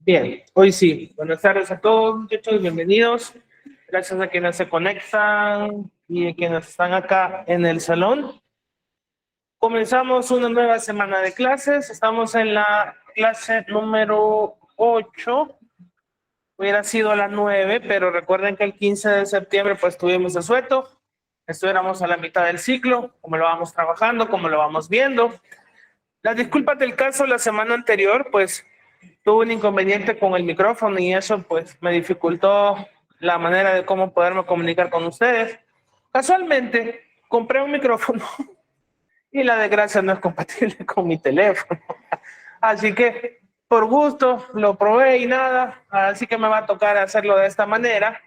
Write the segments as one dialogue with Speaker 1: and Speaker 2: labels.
Speaker 1: Bien, hoy sí. Buenas tardes a todos, muchachos, bienvenidos. Gracias a quienes se conectan y a quienes están acá en el salón. Comenzamos una nueva semana de clases. Estamos en la clase número 8. Hubiera sido la 9, pero recuerden que el 15 de septiembre pues tuvimos asueto. Estuviéramos a la mitad del ciclo, como lo vamos trabajando, como lo vamos viendo. Las disculpas del caso, la semana anterior pues tuve un inconveniente con el micrófono y eso pues me dificultó la manera de cómo poderme comunicar con ustedes. Casualmente compré un micrófono y la desgracia no es compatible con mi teléfono. Así que por gusto lo probé y nada, así que me va a tocar hacerlo de esta manera,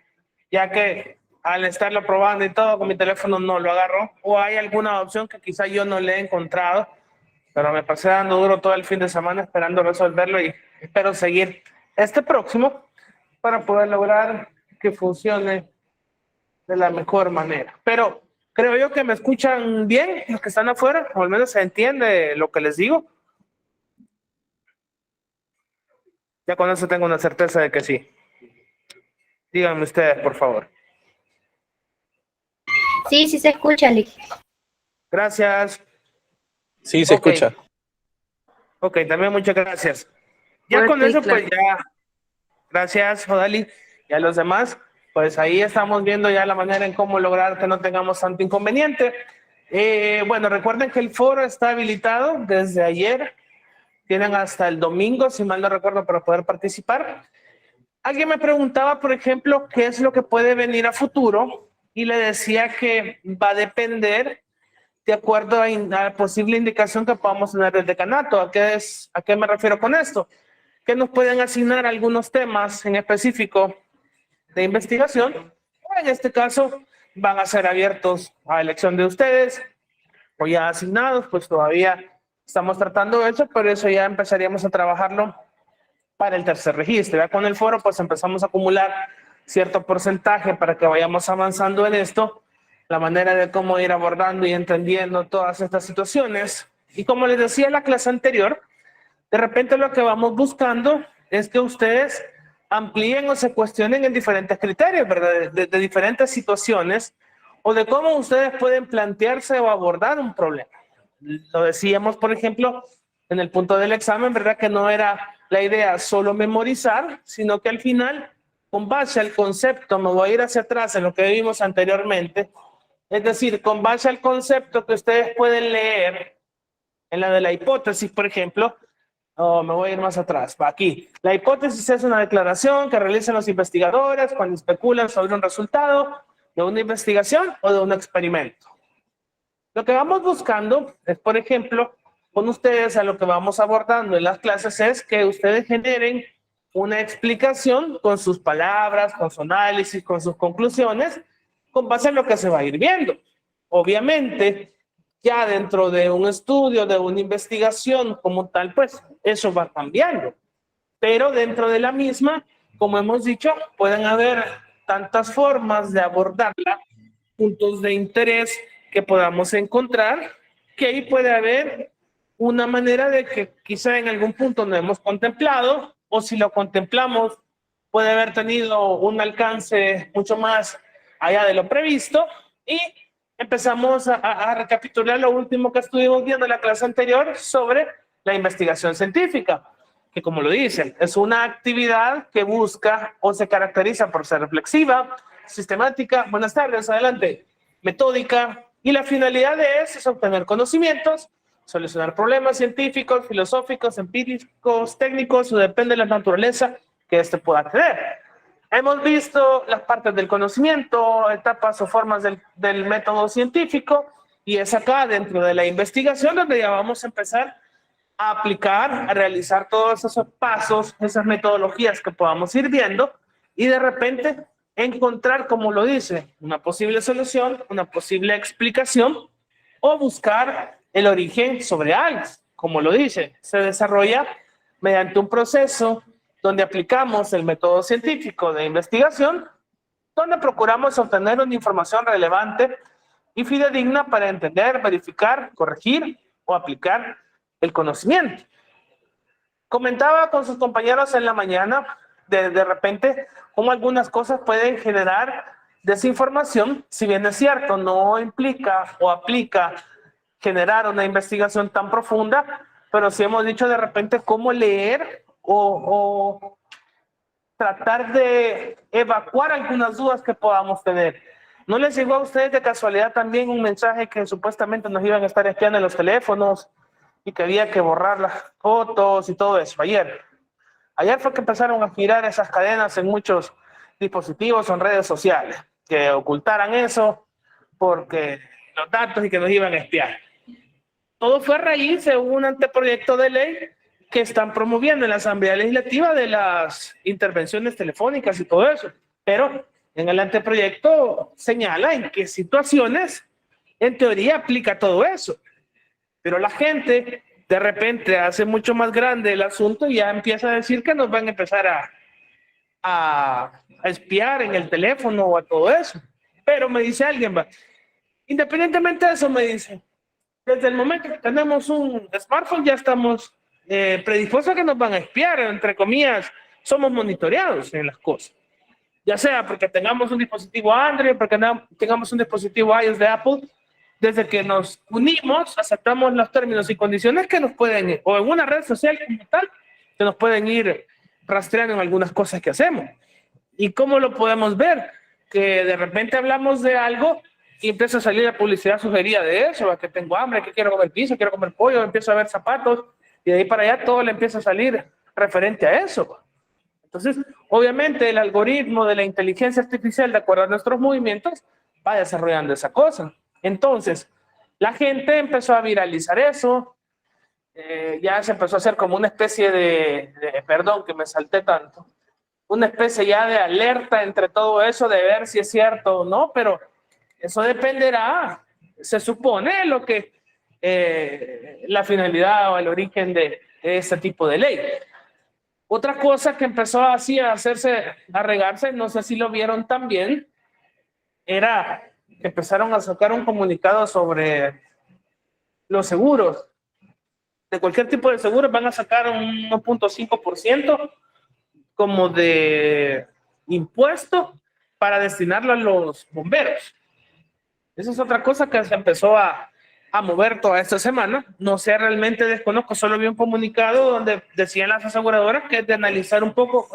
Speaker 1: ya que al estarlo probando y todo con mi teléfono no lo agarro, o hay alguna opción que quizá yo no le he encontrado, pero me pasé dando duro todo el fin de semana esperando resolverlo y espero seguir este próximo para poder lograr que funcione de la mejor manera. Pero creo yo que me escuchan bien los que están afuera, o al menos se entiende lo que les digo. Ya con eso tengo una certeza de que sí. Díganme ustedes, por favor.
Speaker 2: Sí, sí se escucha, Lick.
Speaker 1: Gracias.
Speaker 3: Sí, se escucha.
Speaker 1: Ok, también muchas gracias. Ya con eso, pues ya. Gracias, Odali. Y a los demás, pues ahí estamos viendo ya la manera en cómo lograr que no tengamos tanto inconveniente. Bueno, recuerden que el foro está habilitado desde ayer. Tienen hasta el domingo, si mal no recuerdo, para poder participar. Alguien me preguntaba, por ejemplo, qué es lo que puede venir a futuro y le decía que va a depender de acuerdo a la posible indicación que podamos tener del decanato. ¿A qué me refiero con esto? Que nos pueden asignar algunos temas en específico de investigación, o en este caso van a ser abiertos a elección de ustedes o ya asignados, pues todavía estamos tratando eso, pero eso ya empezaríamos a trabajarlo para el tercer registro. Ya con el foro pues empezamos a acumular cierto porcentaje para que vayamos avanzando en esto, la manera de cómo ir abordando y entendiendo todas estas situaciones. Y como les decía en la clase anterior, de repente lo que vamos buscando es que ustedes amplíen o se cuestionen en diferentes criterios, ¿verdad? De diferentes situaciones o de cómo ustedes pueden plantearse o abordar un problema. Lo decíamos, por ejemplo, en el punto del examen, ¿verdad? Que no era la idea solo memorizar, sino que al final, con base al concepto, me voy a ir hacia atrás en lo que vimos anteriormente, es decir, con base al concepto que ustedes pueden leer en la de la hipótesis, por ejemplo, me voy a ir más atrás, va aquí. La hipótesis es una declaración que realizan los investigadores cuando especulan sobre un resultado de una investigación o de un experimento. Lo que vamos buscando es, por ejemplo, con ustedes a lo que vamos abordando en las clases es que ustedes generen una explicación con sus palabras, con su análisis, con sus conclusiones, con base en lo que se va a ir viendo. Obviamente, ya dentro de un estudio, de una investigación como tal, pues eso va cambiando. Pero dentro de la misma, como hemos dicho, pueden haber tantas formas de abordarla, puntos de interés que podamos encontrar, que ahí puede haber una manera de que quizá en algún punto no hemos contemplado, o si lo contemplamos, puede haber tenido un alcance mucho más allá de lo previsto, y empezamos a recapitular lo último que estuvimos viendo en la clase anterior sobre la investigación científica, que como lo dicen, es una actividad que busca o se caracteriza por ser reflexiva, sistemática, buenas tardes, adelante, metódica, y la finalidad de eso es obtener conocimientos, solucionar problemas científicos, filosóficos, empíricos, técnicos, o depende de la naturaleza que éste pueda tener. Hemos visto las partes del conocimiento, etapas o formas del método científico, y es acá dentro de la investigación donde ya vamos a empezar a aplicar, a realizar todos esos pasos, esas metodologías que podamos ir viendo y de repente encontrar, como lo dice, una posible solución, una posible explicación o buscar el origen sobre algo. Como lo dice, se desarrolla mediante un proceso donde aplicamos el método científico de investigación, donde procuramos obtener una información relevante y fidedigna para entender, verificar, corregir o aplicar el conocimiento. comentaba con sus compañeros en la mañana de repente cómo algunas cosas pueden generar desinformación, si bien es cierto, no implica o aplica generar una investigación tan profunda, pero sí hemos dicho de repente cómo leer o tratar de evacuar algunas dudas que podamos tener. ¿No les llegó a ustedes de casualidad también un mensaje que supuestamente nos iban a estar espiando en los teléfonos y que había que borrar las fotos y todo eso? Ayer fue que empezaron a girar esas cadenas en muchos dispositivos o en redes sociales, que ocultaran eso porque los datos y que nos iban a espiar. Todo fue a raíz de un anteproyecto de ley que están promoviendo en la Asamblea Legislativa de las intervenciones telefónicas y todo eso. Pero en el anteproyecto señala en qué situaciones, en teoría, aplica todo eso. Pero la gente de repente hace mucho más grande el asunto y ya empieza a decir que nos van a empezar a espiar en el teléfono o a todo eso. Pero me dice alguien, va, independientemente de eso, me dice, desde el momento que tenemos un smartphone ya estamos predispuestos a que nos van a espiar, entre comillas, somos monitoreados en las cosas. Ya sea porque tengamos un dispositivo Android, porque tengamos un dispositivo iOS de Apple, desde que nos unimos, aceptamos los términos y condiciones que nos pueden, o en una red social como tal, que nos pueden ir rastreando en algunas cosas que hacemos. ¿Y cómo lo podemos ver? Que de repente hablamos de algo y empieza a salir la publicidad sugerida de eso, que tengo hambre, que quiero comer pizza, quiero comer pollo, empiezo a ver zapatos, y de ahí para allá todo le empieza a salir referente a eso. Entonces, obviamente el algoritmo de la inteligencia artificial, de acuerdo a nuestros movimientos, va desarrollando esa cosa. Entonces, la gente empezó a viralizar eso, ya se empezó a hacer como una especie perdón que me salté tanto, una especie ya de alerta entre todo eso de ver si es cierto o no, pero eso dependerá, se supone, lo que la finalidad o el origen de este tipo de ley. Otra cosa que empezó así a hacerse, a regarse, no sé si lo vieron también, era que empezaron a sacar un comunicado sobre los seguros. De cualquier tipo de seguros van a sacar un 1.5% como de impuesto para destinarlo a los bomberos. Esa es otra cosa que se empezó a mover toda esta semana. No sé, realmente desconozco, solo vi un comunicado donde decían las aseguradoras que es de analizar un poco,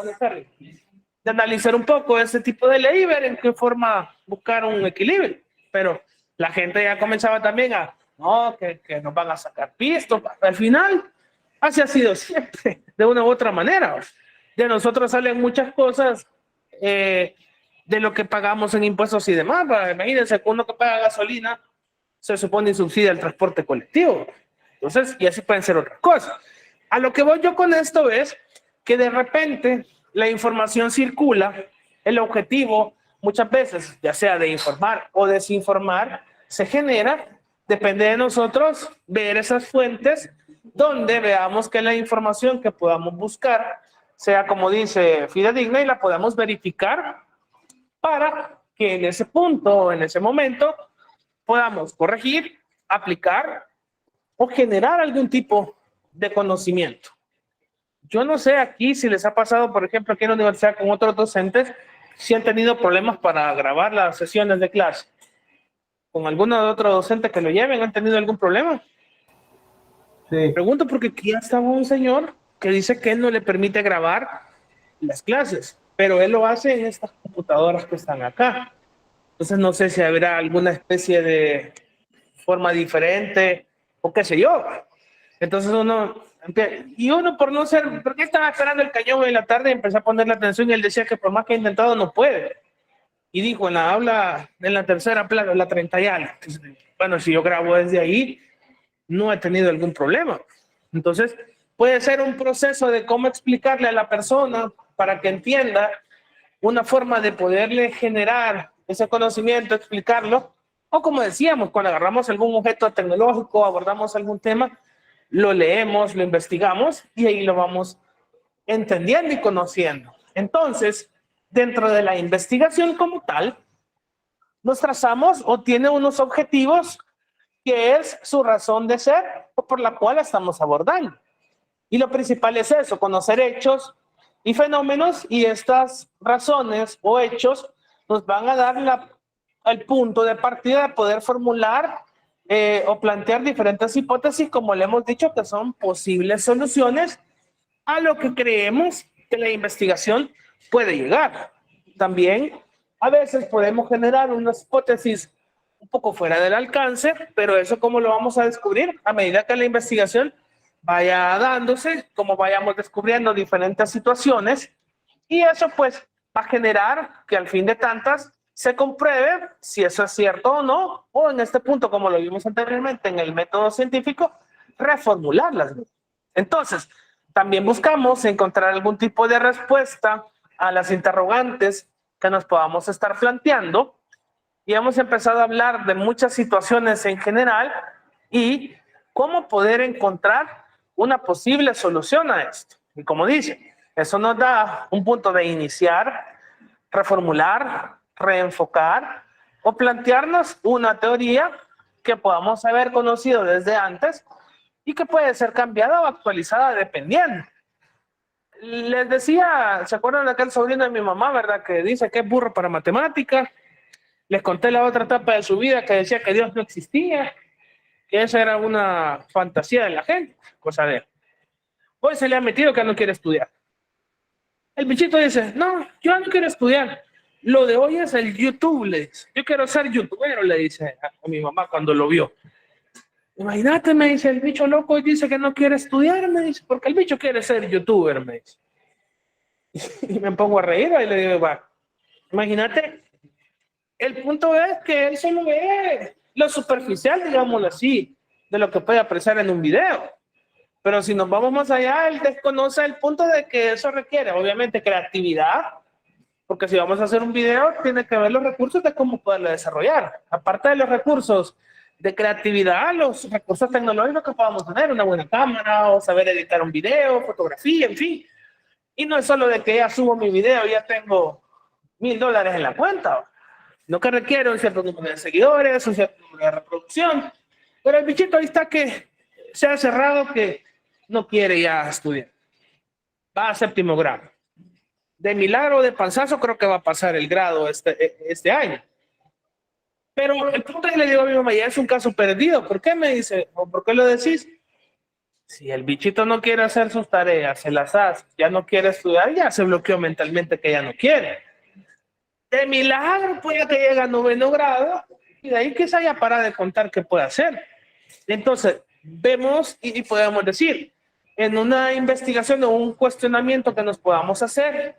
Speaker 1: ese tipo de ley y ver en qué forma buscar un equilibrio. Pero la gente ya comenzaba también no, que nos van a sacar pistos. Al final, así ha sido siempre, de una u otra manera. De nosotros salen muchas cosas de lo que pagamos en impuestos y demás. Imagínense, uno que paga gasolina se supone subsidia el transporte colectivo. Entonces, y así pueden ser otras cosas. A lo que voy yo con esto es que de repente la información circula, el objetivo muchas veces, ya sea de informar o desinformar, se genera, depende de nosotros ver esas fuentes donde veamos que la información que podamos buscar sea, como dice, fidedigna y la podamos verificar para que en ese punto, en ese momento, podamos corregir, aplicar o generar algún tipo de conocimiento. Yo no sé aquí si les ha pasado, por ejemplo, aquí en la universidad con otros docentes, si han tenido problemas para grabar las sesiones de clase. ¿Con alguno de otros docentes que lo lleven han tenido algún problema?
Speaker 4: Sí.
Speaker 1: Pregunto porque aquí ya estaba un señor que dice que él no le permite grabar las clases, pero él lo hace en estas computadoras que están acá. Entonces no sé si habrá alguna especie de forma diferente o qué sé yo. Entonces uno por no ser, porque estaba esperando el cañón en la tarde y empezó a ponerle atención y él decía que por más que ha intentado no puede. Y dijo en la aula, en la tercera plana, la 30 y algo. Bueno, si yo grabo desde ahí, no he tenido algún problema. Entonces puede ser un proceso de cómo explicarle a la persona para que entienda una forma de poderle generar ese conocimiento, explicarlo, o como decíamos, cuando agarramos algún objeto tecnológico, abordamos algún tema, lo leemos, lo investigamos y ahí lo vamos entendiendo y conociendo. Entonces, dentro de la investigación como tal, nos trazamos o tiene unos objetivos que es su razón de ser o por la cual estamos abordando. Y lo principal es eso, conocer hechos y fenómenos, y estas razones o hechos nos van a dar el punto de partida de poder formular o plantear diferentes hipótesis, como le hemos dicho, que son posibles soluciones a lo que creemos que la investigación puede llegar. También a veces podemos generar unas hipótesis un poco fuera del alcance, pero eso cómo lo vamos a descubrir a medida que la investigación vaya dándose, como vayamos descubriendo diferentes situaciones, y eso pues va a generar que al fin de tantas se compruebe si eso es cierto o no, o en este punto, como lo vimos anteriormente en el método científico, reformularlas. Entonces, también buscamos encontrar algún tipo de respuesta a las interrogantes que nos podamos estar planteando, y hemos empezado a hablar de muchas situaciones en general y cómo poder encontrar una posible solución a esto. Y como dice, eso nos da un punto de iniciar, reformular, reenfocar o plantearnos una teoría que podamos haber conocido desde antes y que puede ser cambiada o actualizada dependiendo. Les decía, ¿se acuerdan de aquel sobrino de mi mamá, verdad? Que dice que es burro para matemáticas. Les conté la otra etapa de su vida que decía que Dios no existía, que esa era una fantasía de la gente, cosa de él. Hoy se le ha metido que no quiere estudiar. El bichito dice, no, yo no quiero estudiar. Lo de hoy es el YouTube, le dice. Yo quiero ser youtuber, le dice a mi mamá cuando lo vio. Imagínate, me dice, el bicho loco y dice que no quiere estudiar, me dice, porque el bicho quiere ser youtuber, me dice. Y me pongo a reír y le digo, va, imagínate, el punto es que él solo ve lo superficial, digámoslo así, de lo que puede apreciar en un video. Pero si nos vamos más allá, él desconoce el punto de que eso requiere, obviamente, creatividad, porque si vamos a hacer un video, tiene que ver los recursos de cómo poderlo desarrollar. Aparte de los recursos de creatividad, los recursos tecnológicos que podamos tener, una buena cámara, o saber editar un video, fotografía, en fin. Y no es solo de que ya subo mi video y ya tengo $1,000 en la cuenta, no, que requiere un cierto número de seguidores, un cierto número de reproducción, pero el bichito ahí está que se ha cerrado, que no quiere ya estudiar. Va a 7º grado. De milagro, de panzazo, creo que va a pasar el grado este año. Pero el punto es que le digo a mi mamá, ya es un caso perdido. ¿Por qué me dice? ¿O por qué lo decís? Si el bichito no quiere hacer sus tareas, se las hace, ya no quiere estudiar, ya se bloqueó mentalmente que ya no quiere. De milagro puede que llegue a 9º grado y de ahí quizá ya para de contar qué puede hacer. Entonces, vemos y podemos decir, en una investigación o un cuestionamiento que nos podamos hacer,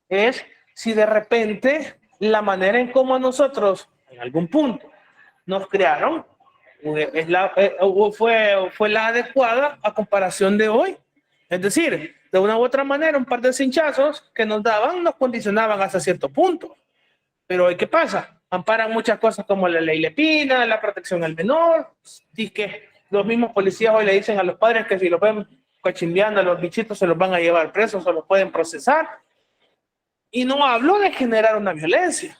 Speaker 1: es si de repente la manera en cómo nosotros, en algún punto, nos crearon, fue la adecuada a comparación de hoy. Es decir, de una u otra manera, un par de cinchazos que nos daban, nos condicionaban hasta cierto punto. Pero hoy, ¿qué pasa? Amparan muchas cosas como la ley Lepina, la protección al menor, y que los mismos policías hoy le dicen a los padres que si los ven cachimbeando a los bichitos se los van a llevar presos o los pueden procesar. Y no hablo de generar una violencia,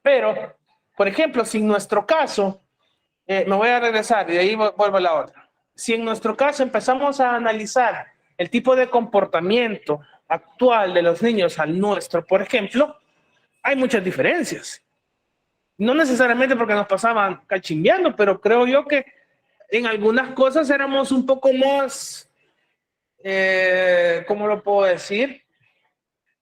Speaker 1: pero, por ejemplo, si en nuestro caso, me voy a regresar y de ahí vuelvo a la otra. Si en nuestro caso empezamos a analizar el tipo de comportamiento actual de los niños al nuestro, por ejemplo, hay muchas diferencias. No necesariamente porque nos pasaban cachimbeando, pero creo yo que en algunas cosas éramos un poco más, ¿cómo lo puedo decir?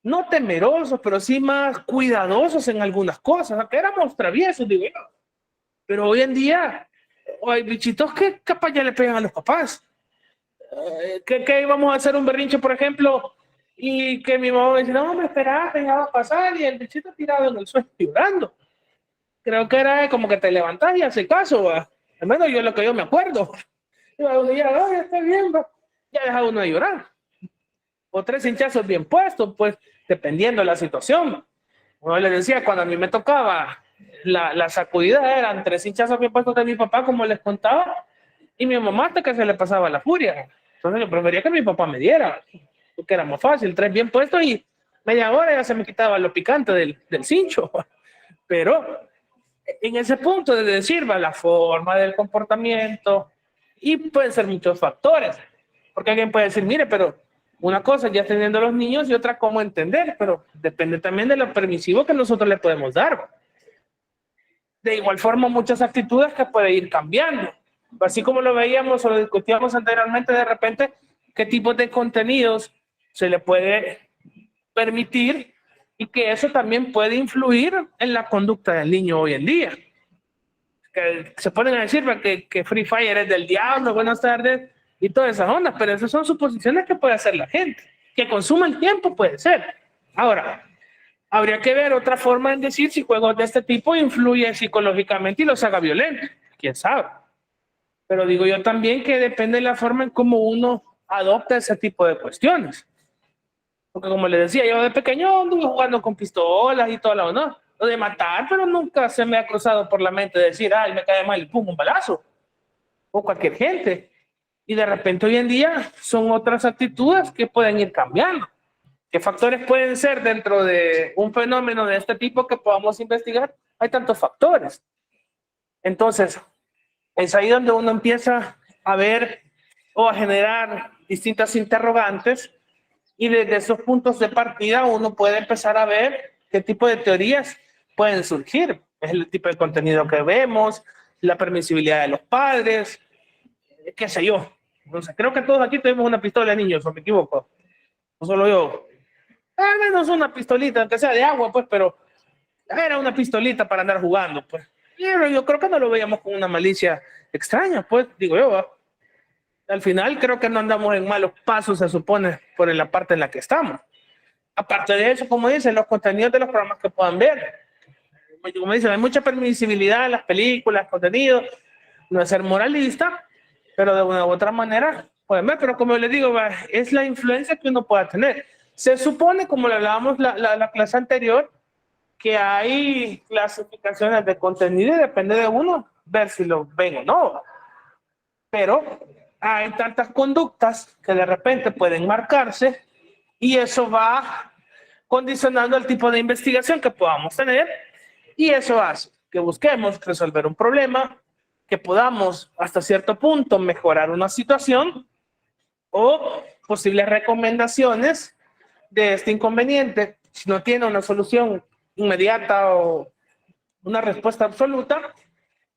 Speaker 1: No temerosos, pero sí más cuidadosos en algunas cosas, que éramos traviesos, digo yo. Pero hoy en día hay bichitos que capaz ya le pegan a los papás. Que íbamos a hacer un berrinche, por ejemplo, y que mi mamá me dice, no, me esperaba, ya va a pasar, y el bichito tirado en el suelo llorando. Creo que era como que te levantás y haces caso, ¿va? Al menos yo lo que yo me acuerdo. Y ya está bien, ¿va? Ya deja uno de llorar. O 3 hinchazos bien puestos, pues, dependiendo de la situación. Como les decía, cuando a mí me tocaba la sacudida, eran 3 hinchazos bien puestos de mi papá, como les contaba, y mi mamá hasta que se le pasaba la furia. Entonces yo prefería que mi papá me diera, porque era más fácil, 3 bien puestos y media hora ya se me quitaba lo picante del cincho. Pero en ese punto de decir, va, la forma del comportamiento, y pueden ser muchos factores. Porque alguien puede decir, mire, pero una cosa ya teniendo los niños y otra cómo entender, pero depende también de lo permisivo que nosotros le podemos dar. De igual forma, muchas actitudes que puede ir cambiando. Así como lo veíamos o lo discutíamos anteriormente, de repente, qué tipos de contenidos se le puede permitir y que eso también puede influir en la conducta del niño hoy en día. Que se ponen a decir que Free Fire es del diablo, buenas tardes, y todas esas ondas, pero esas son suposiciones que puede hacer la gente. Que consuma el tiempo puede ser. Ahora, habría que ver otra forma en decir si juegos de este tipo influyen psicológicamente y los haga violentos. ¿Quién sabe? Pero digo yo también que depende de la forma en cómo uno adopta ese tipo de cuestiones. Porque como les decía, yo de pequeño anduve jugando con pistolas y todo lo de matar, pero nunca se me ha cruzado por la mente decir, ay, me cae mal y pum, un balazo. O cualquier gente. Y de repente hoy en día son otras actitudes que pueden ir cambiando. ¿Qué factores pueden ser dentro de un fenómeno de este tipo que podamos investigar? Hay tantos factores. Entonces, es ahí donde uno empieza a ver o a generar distintas interrogantes y desde esos puntos de partida uno puede empezar a ver qué tipo de teorías pueden surgir. Es el tipo de contenido que vemos, la permisibilidad de los padres, qué sé yo. Entonces, creo que todos aquí tenemos una pistola de niños, o me equivoco. No solo yo. Al menos una pistolita, aunque sea de agua, pues, pero era una pistolita para andar jugando, pues. Pero yo creo que no lo veíamos con una malicia extraña, pues, digo yo. ¿Va? Al final creo que no andamos en malos pasos, se supone, por la parte en la que estamos. Aparte de eso, como dicen, los contenidos de los programas que puedan ver. Como dicen, hay mucha permisibilidad en las películas, contenidos, no es ser moralista, pero de una u otra manera pueden ver, pero como les digo, es la influencia que uno pueda tener. Se supone, como le hablábamos la clase anterior, que hay clasificaciones de contenido y depende de uno ver si lo ven o no. Pero hay tantas conductas que de repente pueden marcarse y eso va condicionando el tipo de investigación que podamos tener y eso hace que busquemos resolver un problema, que podamos hasta cierto punto mejorar una situación o posibles recomendaciones de este inconveniente. Si no tiene una solución inmediata o una respuesta absoluta,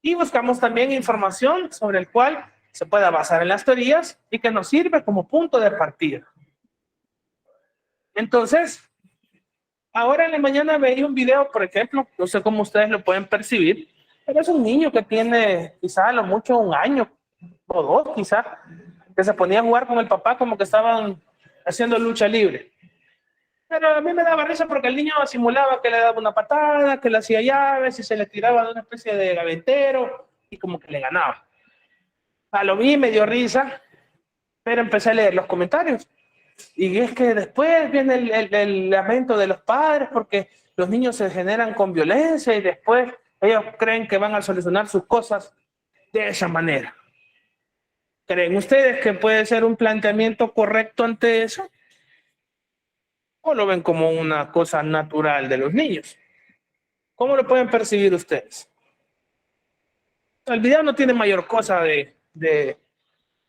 Speaker 1: y buscamos también información sobre el cual se pueda basar en las teorías y que nos sirve como punto de partida. Entonces, ahora en la mañana veía un video, por ejemplo, no sé cómo ustedes lo pueden percibir, pero es un niño que tiene quizá a lo mucho un año o dos quizá, que se ponía a jugar con el papá como que estaban haciendo lucha libre. Pero a mí me daba risa porque el niño simulaba que le daba una patada, que le hacía llaves y se le tiraba de una especie de gaventero y como que le ganaba. Lo vi, me dio risa, pero empecé a leer los comentarios. Y es que después viene el lamento de los padres porque los niños se generan con violencia y después ellos creen que van a solucionar sus cosas de esa manera. ¿Creen ustedes que puede ser un planteamiento correcto ante eso? ¿O lo ven como una cosa natural de los niños? ¿Cómo lo pueden percibir ustedes? El video no tiene mayor cosa de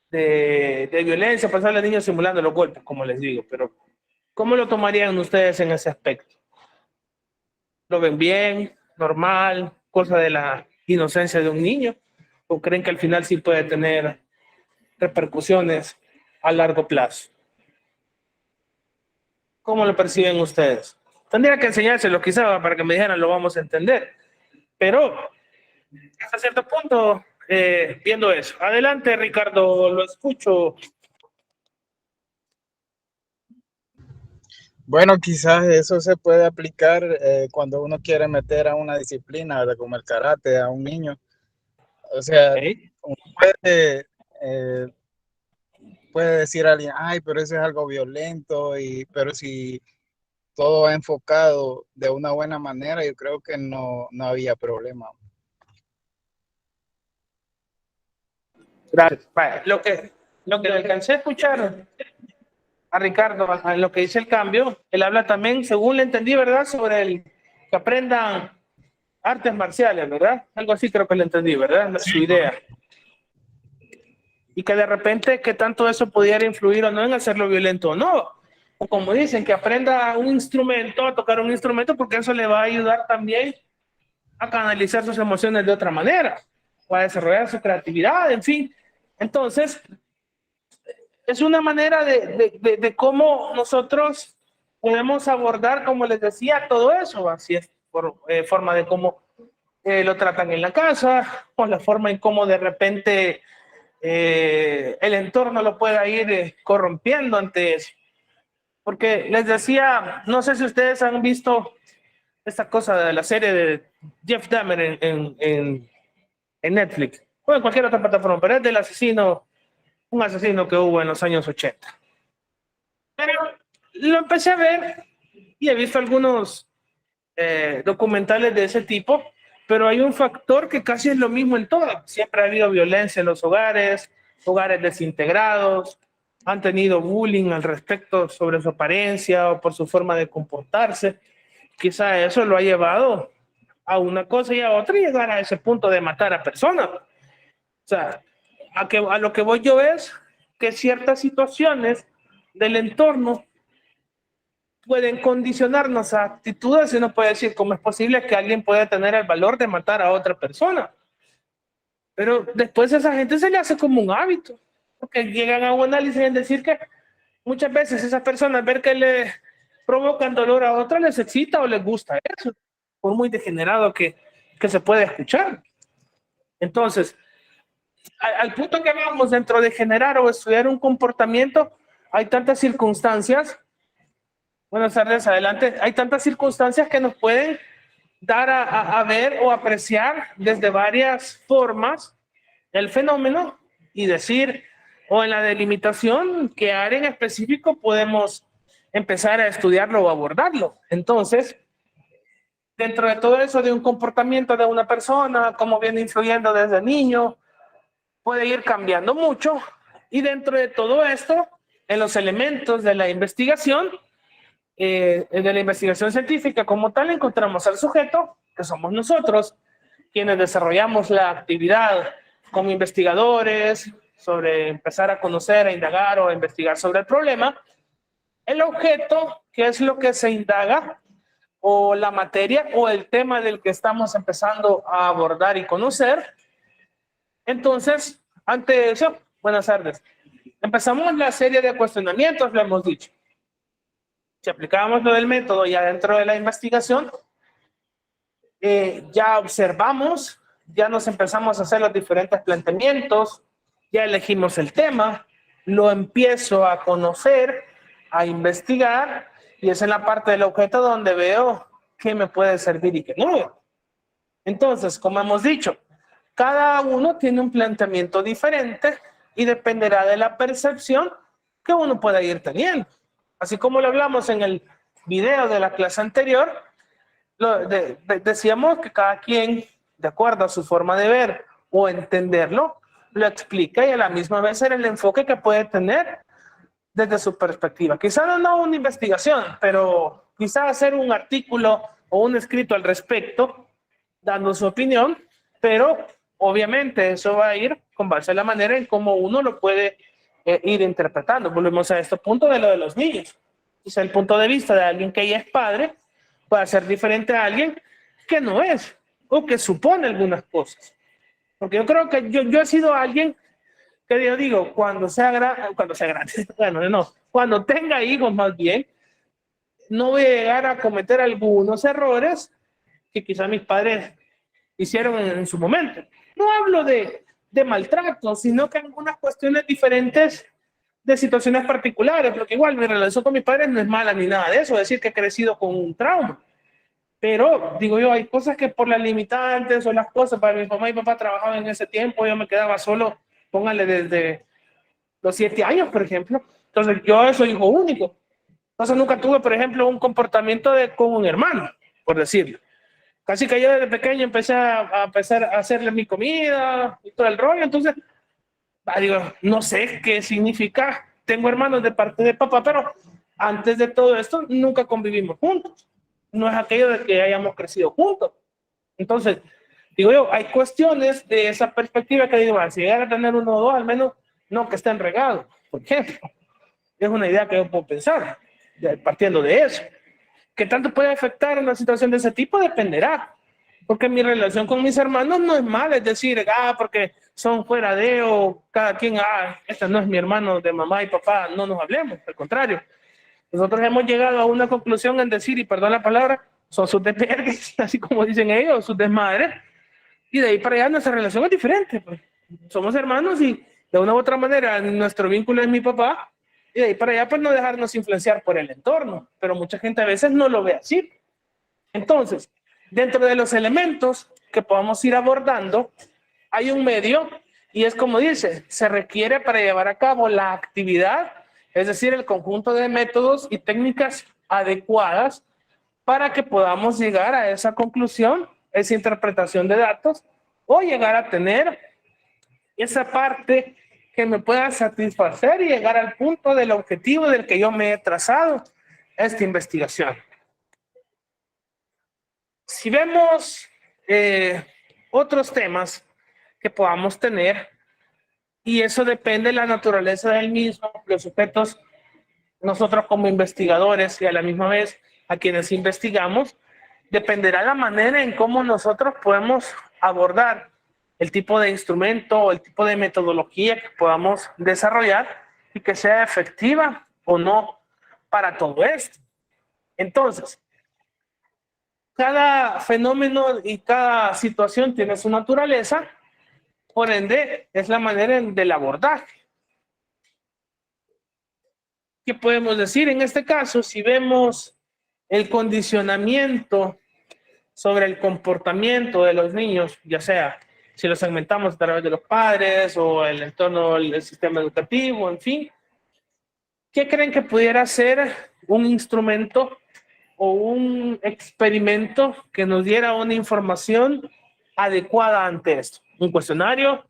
Speaker 1: violencia, pasarle a niños simulando los golpes, como les digo, pero ¿cómo lo tomarían ustedes en ese aspecto? ¿Lo ven bien, normal, cosa de la inocencia de un niño? ¿O creen que al final sí puede tener repercusiones a largo plazo? ¿Cómo lo perciben ustedes? Tendría que enseñárselo quizá para que me dijeran lo vamos a entender, pero hasta cierto punto viendo eso. Adelante, Ricardo, lo escucho.
Speaker 3: Bueno, quizás eso se puede aplicar cuando uno quiere meter a una disciplina, ¿verdad? Como el karate, a un niño. O sea,
Speaker 1: Okay.
Speaker 3: uno puede decir a alguien, ay, pero eso es algo violento, pero si todo va enfocado de una buena manera, yo creo que no había problema.
Speaker 1: Gracias. Vale, lo que le alcancé a escuchar a Ricardo, en lo que dice el cambio, él habla también, según le entendí, ¿verdad? Sobre el que aprendan artes marciales, ¿verdad? Algo así creo que le entendí, ¿verdad? Su idea. y que de repente que tanto eso pudiera influir o no en hacerlo violento o no. O como dicen, que aprenda un instrumento, a tocar un instrumento, porque eso le va a ayudar también a canalizar sus emociones de otra manera, o a desarrollar su creatividad, en fin. Entonces, es una manera de cómo nosotros podemos abordar, como les decía, todo eso, así es, por forma de cómo lo tratan en la casa, o la forma en cómo de repente el entorno lo pueda ir corrompiendo ante eso. Porque les decía, no sé si ustedes han visto esta cosa de la serie de Jeff Dahmer en Netflix, o en cualquier otra plataforma, pero es del asesino, un asesino que hubo en los años 80. Pero lo empecé a ver y he visto algunos documentales de ese tipo, pero hay un factor que casi es lo mismo en todo. Siempre ha habido violencia en los hogares, hogares desintegrados, han tenido bullying al respecto sobre su apariencia o por su forma de comportarse. Quizá eso lo ha llevado a una cosa y a otra y llegar a ese punto de matar a personas. O sea, a lo que voy yo es que ciertas situaciones del entorno pueden condicionarnos a actitudes y uno puede decir cómo es posible que alguien pueda tener el valor de matar a otra persona. Pero después a esa gente se le hace como un hábito, porque llegan a un análisis en decir que muchas veces esas personas ver que le provocan dolor a otras les excita o les gusta eso, por muy degenerado que se puede escuchar. Entonces, al punto que vamos dentro de generar o estudiar un comportamiento, hay tantas circunstancias. Buenas tardes, adelante. Hay tantas circunstancias que nos pueden dar a ver o apreciar desde varias formas el fenómeno y decir, o en la delimitación, qué área en específico podemos empezar a estudiarlo o abordarlo. Entonces, dentro de todo eso de un comportamiento de una persona, cómo viene influyendo desde niño, puede ir cambiando mucho. Y dentro de todo esto, en los elementos de la investigación científica como tal, encontramos al sujeto, que somos nosotros, quienes desarrollamos la actividad como investigadores, sobre empezar a conocer, a indagar o a investigar sobre el problema, el objeto, que es lo que se indaga, o la materia, o el tema del que estamos empezando a abordar y conocer. Entonces, ante eso, buenas tardes, empezamos la serie de cuestionamientos, lo hemos dicho. Si aplicábamos lo del método ya dentro de la investigación, ya observamos, ya nos empezamos a hacer los diferentes planteamientos, ya elegimos el tema, lo empiezo a conocer, a investigar, y es en la parte del objeto donde veo qué me puede servir y qué no. Entonces, como hemos dicho, cada uno tiene un planteamiento diferente y dependerá de la percepción que uno pueda ir teniendo. Así como lo hablamos en el video de la clase anterior, decíamos que cada quien, de acuerdo a su forma de ver o entenderlo, lo explica y a la misma vez era el enfoque que puede tener desde su perspectiva. Quizá no una investigación, pero quizá hacer un artículo o un escrito al respecto, dando su opinión, pero obviamente eso va a ir con base a la manera en cómo uno lo puede ir interpretando. Volvemos a este punto de lo de los niños. O sea, el punto de vista de alguien que ya es padre puede ser diferente a alguien que no es o que supone algunas cosas. Porque yo creo que yo he sido alguien que yo digo, cuando sea grande, bueno, no, cuando tenga hijos más bien, no voy a llegar a cometer algunos errores que quizás mis padres hicieron en su momento. No hablo de maltrato, sino que algunas cuestiones diferentes de situaciones particulares, porque igual mi relación con mis padres no es mala ni nada de eso, es decir que he crecido con un trauma. Pero, digo yo, hay cosas que por las limitantes o las cosas, para mi mamá y papá trabajaban en ese tiempo, yo me quedaba solo, póngale desde los 7 años, por ejemplo. Entonces, yo soy hijo único. Entonces, nunca tuve, por ejemplo, un comportamiento con un hermano, por decirlo. Casi que yo desde pequeño empecé a empezar a hacerle mi comida y todo el rollo. Entonces, digo, no sé qué significa. Tengo hermanos de parte de papá, pero antes de todo esto nunca convivimos juntos. No es aquello de que hayamos crecido juntos. Entonces, digo yo, hay cuestiones de esa perspectiva que digo, si llegar a tener uno o dos, al menos no que estén regados, por ejemplo. Es una idea que yo puedo pensar, partiendo de eso. ¿Qué tanto puede afectar una situación de ese tipo? Dependerá. Porque mi relación con mis hermanos no es mala, es decir, porque son fuera de o cada quien, este no es mi hermano de mamá y papá, no nos hablemos, al contrario. Nosotros hemos llegado a una conclusión en decir, y perdón la palabra, son sus desvergues, así como dicen ellos, sus desmadres, y de ahí para allá nuestra relación es diferente. Pues. Somos hermanos y de una u otra manera nuestro vínculo es mi papá, y de ahí para allá pues no dejarnos influenciar por el entorno, pero mucha gente a veces no lo ve así. Entonces, dentro de los elementos que podamos ir abordando, hay un medio y es como dice, se requiere para llevar a cabo la actividad, es decir, el conjunto de métodos y técnicas adecuadas para que podamos llegar a esa conclusión, esa interpretación de datos o llegar a tener esa parte que me pueda satisfacer y llegar al punto del objetivo del que yo me he trazado esta investigación. Si vemos otros temas que podamos tener, y eso depende de la naturaleza del mismo, los sujetos, nosotros como investigadores y a la misma vez a quienes investigamos, dependerá la manera en cómo nosotros podemos abordar el tipo de instrumento o el tipo de metodología que podamos desarrollar y que sea efectiva o no para todo esto. Entonces, cada fenómeno y cada situación tiene su naturaleza, por ende, es la manera del abordaje. ¿Qué podemos decir en este caso? Si vemos el condicionamiento sobre el comportamiento de los niños, ya sea si lo segmentamos a través de los padres o el entorno del sistema educativo, en fin, ¿qué creen que pudiera ser un instrumento o un experimento que nos diera una información adecuada ante esto? Un cuestionario,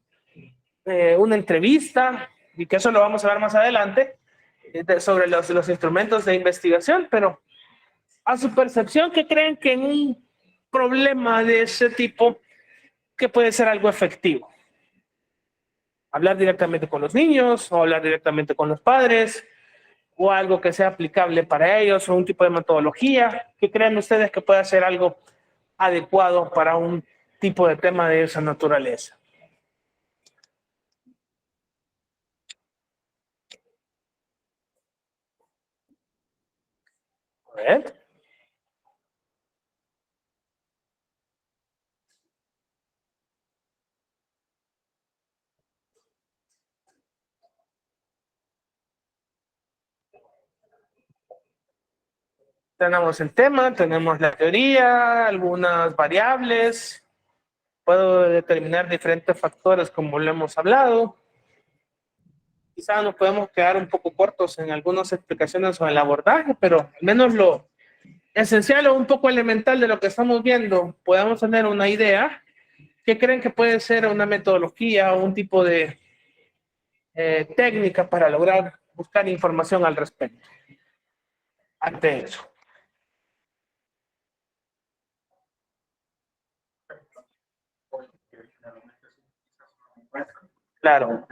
Speaker 1: una entrevista, y que eso lo vamos a ver más adelante, sobre los instrumentos de investigación, pero a su percepción, ¿qué creen que en un problema de ese tipo que puede ser algo efectivo? Hablar directamente con los niños o hablar directamente con los padres o algo que sea aplicable para ellos o un tipo de metodología. ¿Qué creen ustedes que puede ser algo adecuado para un tipo de tema de esa naturaleza? A ver. Tenemos el tema, tenemos la teoría, algunas variables. Puedo determinar diferentes factores como lo hemos hablado. Quizás nos podemos quedar un poco cortos en algunas explicaciones sobre el abordaje, pero al menos lo esencial o un poco elemental de lo que estamos viendo, podemos tener una idea. ¿Qué creen que puede ser una metodología o un tipo de técnica para lograr buscar información al respecto? Ante eso. Claro.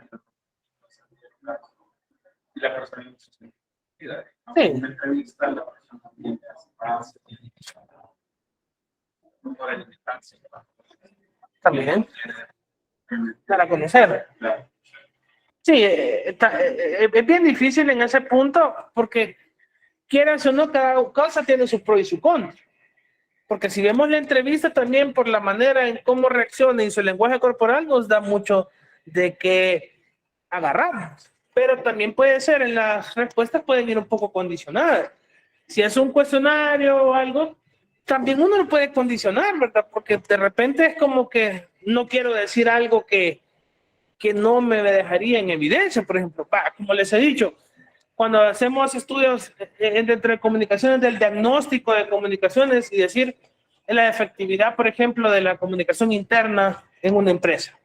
Speaker 1: Sí. También. Para conocer. Sí, es bien difícil en ese punto porque quieras o no, cada cosa tiene su pro y su contra. Porque si vemos la entrevista también por la manera en cómo reacciona y su lenguaje corporal nos da mucho de qué agarrarnos. Pero también puede ser, en las respuestas pueden ir un poco condicionadas. Si es un cuestionario o algo, también uno lo puede condicionar, ¿verdad? Porque de repente es como que no quiero decir algo que no me dejaría en evidencia. Por ejemplo, como les he dicho, cuando hacemos estudios entre comunicaciones del diagnóstico de comunicaciones y decir la efectividad, por ejemplo, de la comunicación interna en una empresa,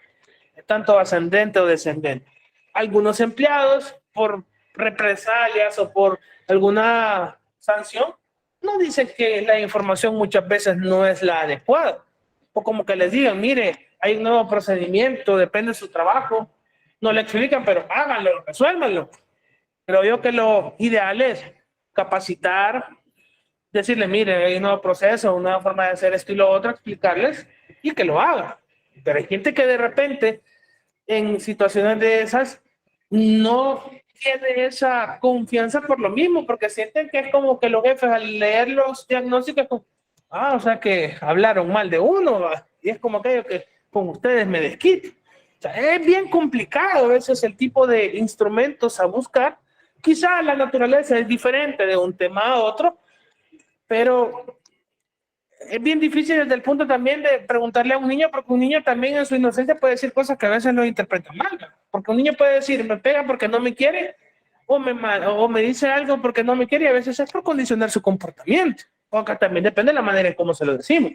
Speaker 1: tanto ascendente o descendente. Algunos empleados, por represalias o por alguna sanción, no dicen que la información muchas veces no es la adecuada. O como que les digan, mire, hay un nuevo procedimiento, depende de su trabajo, no le explican, pero háganlo, resuélvanlo. Creo yo que lo ideal es capacitar, decirle, mire, hay un nuevo proceso, una nueva forma de hacer esto y lo otro, explicarles y que lo hagan. Pero hay gente que de repente, en situaciones de esas, no tiene esa confianza por lo mismo, porque sienten que es como que los jefes al leer los diagnósticos, o sea que hablaron mal de uno, ¿va? Y es como aquello que con ustedes me desquito. O sea, es bien complicado a veces el tipo de instrumentos a buscar. Quizá la naturaleza es diferente de un tema a otro, pero es bien difícil desde el punto también de preguntarle a un niño, porque un niño también en su inocencia puede decir cosas que a veces lo interpreta mal, ¿no? Porque un niño puede decir, me pega porque no me quiere, o me dice algo porque no me quiere, y a veces es por condicionar su comportamiento, o acá también depende de la manera en cómo se lo decimos.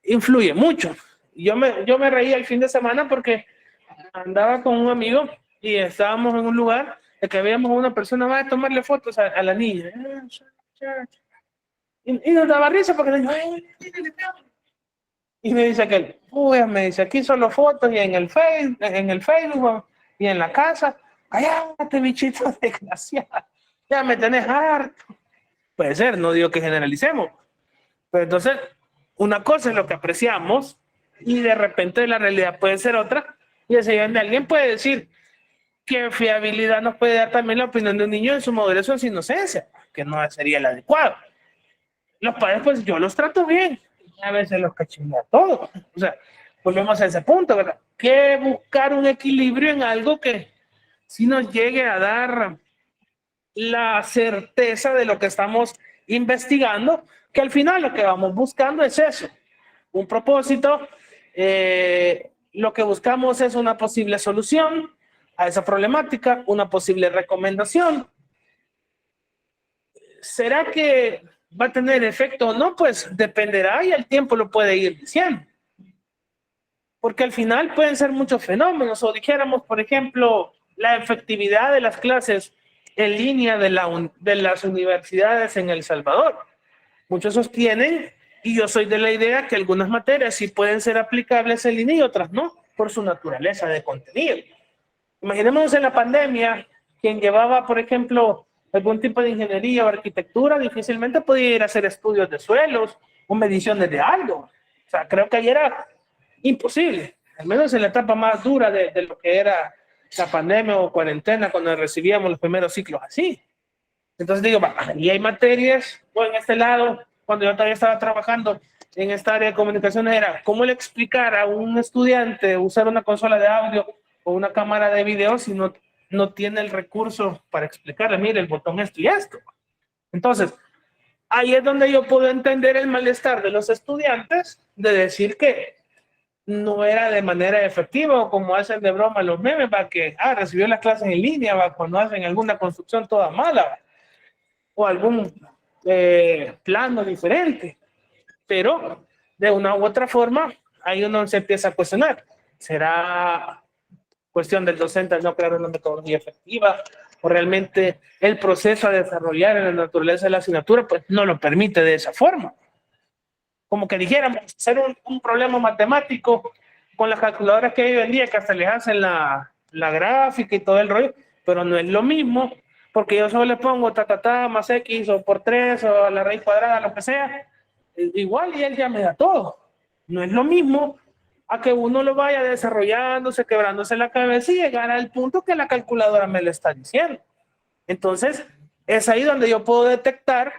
Speaker 1: Influye mucho. Yo me reí el fin de semana porque andaba con un amigo y estábamos en un lugar en que veíamos a una persona, va a tomarle fotos a la niña. Y nos daba risa porque le digo, y me dice aquel, uy, me dice, aquí solo fotos y en el Facebook y en la casa. Cállate, bichito desgraciado. Ya me tenés harto. Puede ser, no digo que generalicemos. Pero entonces, una cosa es lo que apreciamos y de repente la realidad puede ser otra. Y ese de alguien puede decir qué fiabilidad nos puede dar también la opinión de un niño en su madurez o en su inocencia, que no sería el adecuado. Los padres, pues yo los trato bien, a veces los cachimbo a todos. O sea, volvemos a ese punto, ¿verdad? Que buscar un equilibrio en algo que sí nos llegue a dar la certeza de lo que estamos investigando, que al final lo que vamos buscando es eso, un propósito. Lo que buscamos es una posible solución a esa problemática, una posible recomendación. ¿Será que va a tener efecto o no? Pues dependerá y el tiempo lo puede ir diciendo. Porque al final pueden ser muchos fenómenos, o dijéramos, por ejemplo, la efectividad de las clases en línea de las universidades en El Salvador. Muchos sostienen, y yo soy de la idea, que algunas materias sí pueden ser aplicables en línea y otras no, por su naturaleza de contenido. Imaginémonos en la pandemia, quien llevaba, por ejemplo, algún tipo de ingeniería o arquitectura, difícilmente podía ir a hacer estudios de suelos o mediciones de algo. O sea, creo que ahí era imposible, al menos en la etapa más dura de lo que era la pandemia o cuarentena, cuando recibíamos los primeros ciclos así. Entonces digo, y hay materias, o en este lado, cuando yo todavía estaba trabajando en esta área de comunicaciones, era cómo le explicar a un estudiante usar una consola de audio o una cámara de video si no tiene el recurso para explicarle, mire, el botón esto y esto. Entonces, ahí es donde yo puedo entender el malestar de los estudiantes de decir que no era de manera efectiva, o como hacen de broma los memes, para que recibió las clases en línea, ¿va? Cuando hacen alguna construcción toda mala, ¿va? O algún plano diferente. Pero de una u otra forma, ahí uno se empieza a cuestionar. ¿Será cuestión del docente no crear una metodología efectiva, o realmente el proceso a desarrollar en la naturaleza de la asignatura pues no lo permite de esa forma? Como que dijéramos, hacer un problema matemático con las calculadoras que hay hoy en día, que hasta les hacen la gráfica y todo el rollo, pero no es lo mismo, porque yo solo le pongo más x o por 3 o a la raíz cuadrada, lo que sea, igual y él ya me da todo. No es lo mismo a que uno lo vaya desarrollándose, quebrándose la cabeza y llegar al punto que la calculadora me lo está diciendo. Entonces, es ahí donde yo puedo detectar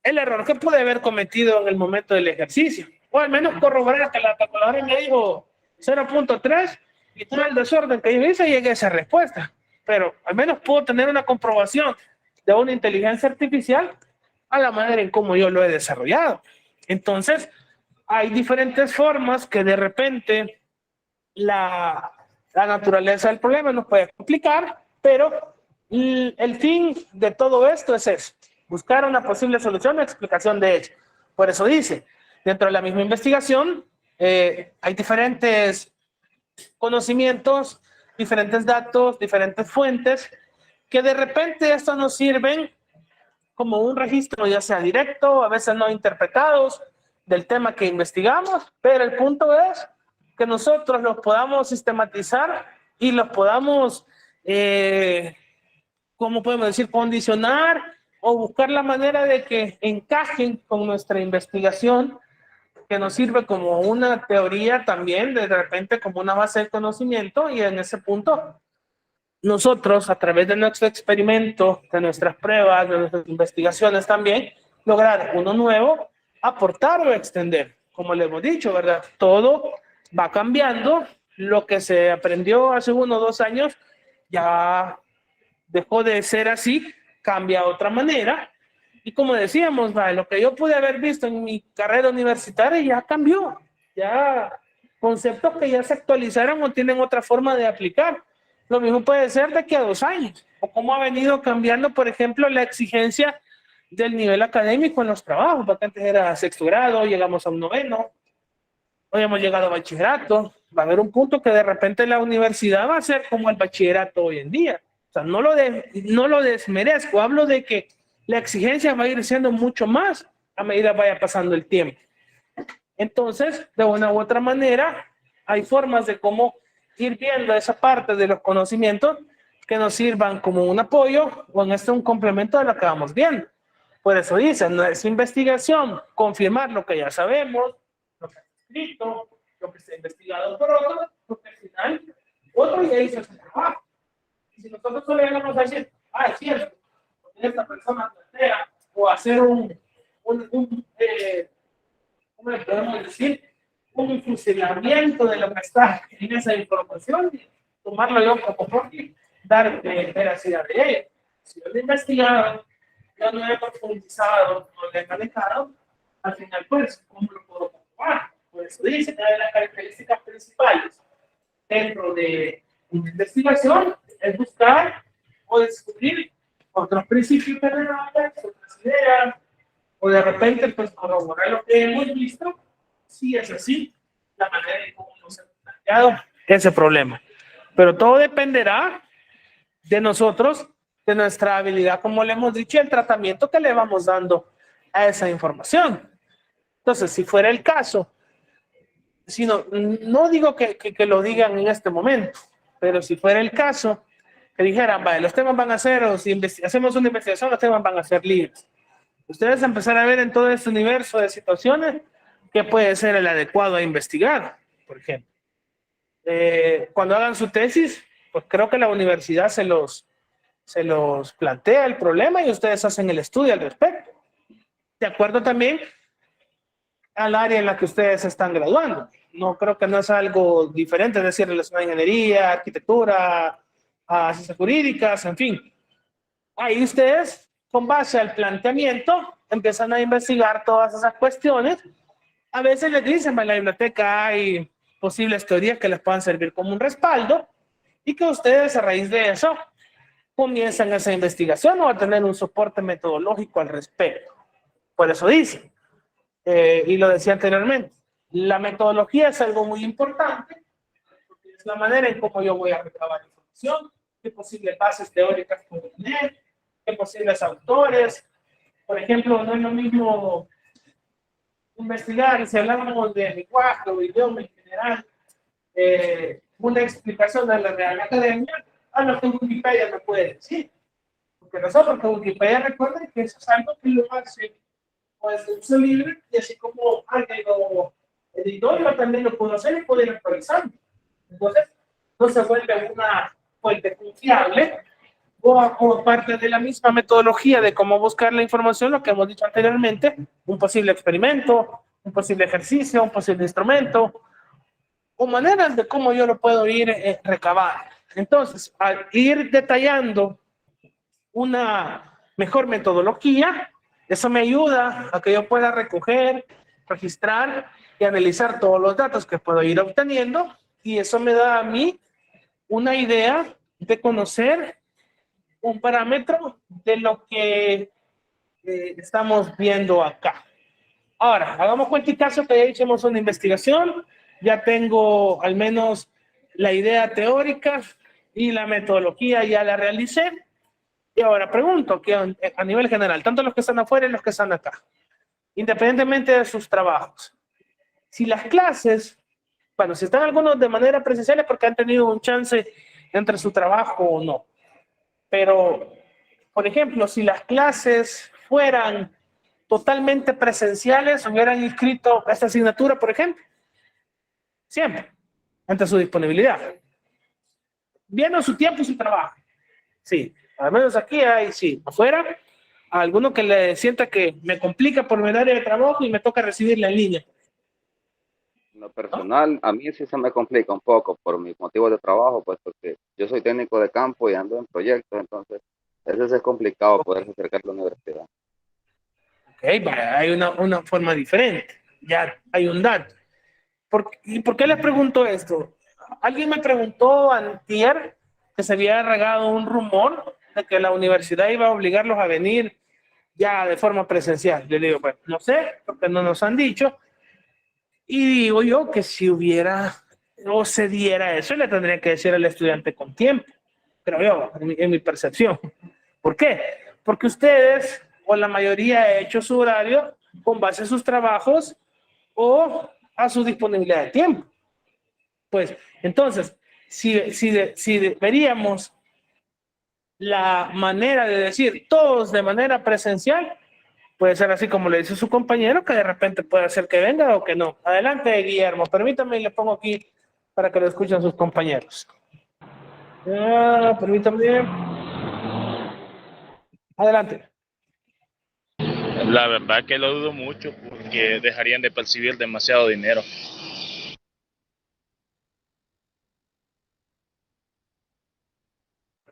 Speaker 1: el error que pude haber cometido en el momento del ejercicio, o al menos corroborar que la calculadora me dijo 0.3 y todo el desorden que yo hice llegué a esa respuesta, pero al menos puedo tener una comprobación de una inteligencia artificial a la manera en cómo yo lo he desarrollado. Entonces, hay diferentes formas que de repente la naturaleza del problema nos puede complicar, pero el fin de todo esto es eso: buscar una posible solución o explicación de ello. Por eso dice, dentro de la misma investigación hay diferentes conocimientos, diferentes datos, diferentes fuentes, que de repente estos nos sirven como un registro, ya sea directo, a veces no interpretados, del tema que investigamos, pero el punto es que nosotros los podamos sistematizar y los podamos, ¿cómo podemos decir? Condicionar o buscar la manera de que encajen con nuestra investigación, que nos sirve como una teoría también, de repente como una base de conocimiento, y en ese punto nosotros, a través de nuestro experimento, de nuestras pruebas, de nuestras investigaciones también, lograr uno nuevo, aportar o extender. Como le hemos dicho, ¿verdad? Todo va cambiando. Lo que se aprendió hace 1 o 2 años ya dejó de ser así, cambia a otra manera. Y como decíamos, ¿vale? Lo que yo pude haber visto en mi carrera universitaria ya cambió. Ya conceptos que ya se actualizaron o tienen otra forma de aplicar. Lo mismo puede ser de aquí a 2 años, o cómo ha venido cambiando, por ejemplo, la exigencia del nivel académico en los trabajos, porque antes era sexto grado, llegamos a un noveno, hoy hemos llegado a bachillerato. Va a haber un punto que de repente la universidad va a ser como el bachillerato hoy en día. O sea, no lo desmerezco, hablo de que la exigencia va a ir siendo mucho más a medida que vaya pasando el tiempo. Entonces, de una u otra manera, hay formas de cómo ir viendo esa parte de los conocimientos que nos sirvan como un apoyo o en este un complemento de lo que vamos viendo. Por eso dicen, no es investigación confirmar lo que ya sabemos, lo que está escrito, lo que está investigado por otros, porque al final otro ya hizo ese trabajo. Y si nosotros solo llegamos a decir, es cierto, esta persona plantea, o hacer ¿cómo le podemos decir? Un fusilamiento de lo que está en esa información, tomarlo yo como propio, dar veracidad de ello. Si yo lo he investigado, yo no he profundizado, no lo he manejado, al final, pues, ¿cómo lo puedo comprobar? Por eso dice que una de las características principales dentro de una investigación es buscar o descubrir otros principios generales, otras ideas, o de repente, pues, corroborar lo que hemos visto, si es así, la manera en cómo nos ha planteado ese problema. Pero todo dependerá de nosotros, de nuestra habilidad, como le hemos dicho, y el tratamiento que le vamos dando a esa información. Entonces, si fuera el caso, si no digo que lo digan en este momento, pero si fuera el caso, que dijeran, vale, los temas van a ser, o si hacemos una investigación, los temas van a ser libres. Ustedes empezar a ver en todo este universo de situaciones qué puede ser el adecuado a investigar, por ejemplo. Cuando hagan su tesis, pues creo que la universidad se los plantea el problema y ustedes hacen el estudio al respecto. De acuerdo también al área en la que ustedes se están graduando. No creo que no es algo diferente, es decir, relacionado a ingeniería, arquitectura, a ciencias jurídicas, en fin. Ahí ustedes, con base al planteamiento, empiezan a investigar todas esas cuestiones. A veces les dicen, en la biblioteca hay posibles teorías que les puedan servir como un respaldo y que ustedes a raíz de eso comienzan esa investigación o a tener un soporte metodológico al respecto. Por eso dicen, y lo decía anteriormente, la metodología es algo muy importante porque es la manera en cómo yo voy a recabar información, qué posibles bases teóricas puedo tener, qué posibles autores. Por ejemplo, no es lo mismo investigar, si hablamos de lenguaje o idioma en general, una explicación de la Real Academia a lo que Wikipedia me puede decir. Porque nosotros que Wikipedia, recuerden que eso es algo que lo hace pues, de uso libre, y así como alguien lo editó, yo también lo puedo hacer y puedo ir actualizando. Entonces, no se vuelve una fuente confiable o parte de la misma metodología de cómo buscar la información, lo que hemos dicho anteriormente, un posible experimento, un posible ejercicio, un posible instrumento, o maneras de cómo yo lo puedo ir recabando. Entonces, al ir detallando una mejor metodología, eso me ayuda a que yo pueda recoger, registrar y analizar todos los datos que puedo ir obteniendo, y eso me da a mí una idea de conocer un parámetro de lo que estamos viendo acá. Ahora, hagamos cuenta y caso que ya hicimos una investigación, ya tengo al menos la idea teórica y la metodología ya la realicé. Y ahora pregunto, que a nivel general, tanto los que están afuera y los que están acá, independientemente de sus trabajos, si las clases Bueno, si están algunos de manera presencial es porque han tenido un chance entre su trabajo o no. Pero, por ejemplo, si las clases fueran totalmente presenciales, hubieran inscrito esta asignatura, por ejemplo, siempre, ante su disponibilidad. Viendo su tiempo y su trabajo. Sí, al menos aquí hay, sí, afuera, a alguno que le sienta que me complica por mi área de trabajo y me toca recibirla en línea.
Speaker 5: En lo personal, a mí sí se me complica un poco por mis motivos de trabajo, pues porque yo soy técnico de campo y ando en proyectos, entonces eso es complicado poder acercar a la universidad.
Speaker 1: Ok, hay una forma diferente, ya hay un dato. ¿Y por qué les pregunto esto? Alguien me preguntó antier que se había regado un rumor de que la universidad iba a obligarlos a venir ya de forma presencial. Yo le digo, pues no sé, porque no nos han dicho. Y digo yo que si hubiera o se diera eso, le tendría que decir al estudiante con tiempo, creo yo, en mi percepción. ¿Por qué? Porque ustedes, o la mayoría, ha hecho su horario con base a sus trabajos o a su disponibilidad de tiempo. Pues, entonces, si veríamos la manera de decir todos de manera presencial, puede ser así como le dice su compañero, que de repente puede ser que venga o que no. Adelante, Guillermo, permítame y le pongo aquí para que lo escuchen sus compañeros. Permítame. Adelante.
Speaker 6: La verdad que lo dudo mucho porque dejarían de percibir demasiado dinero.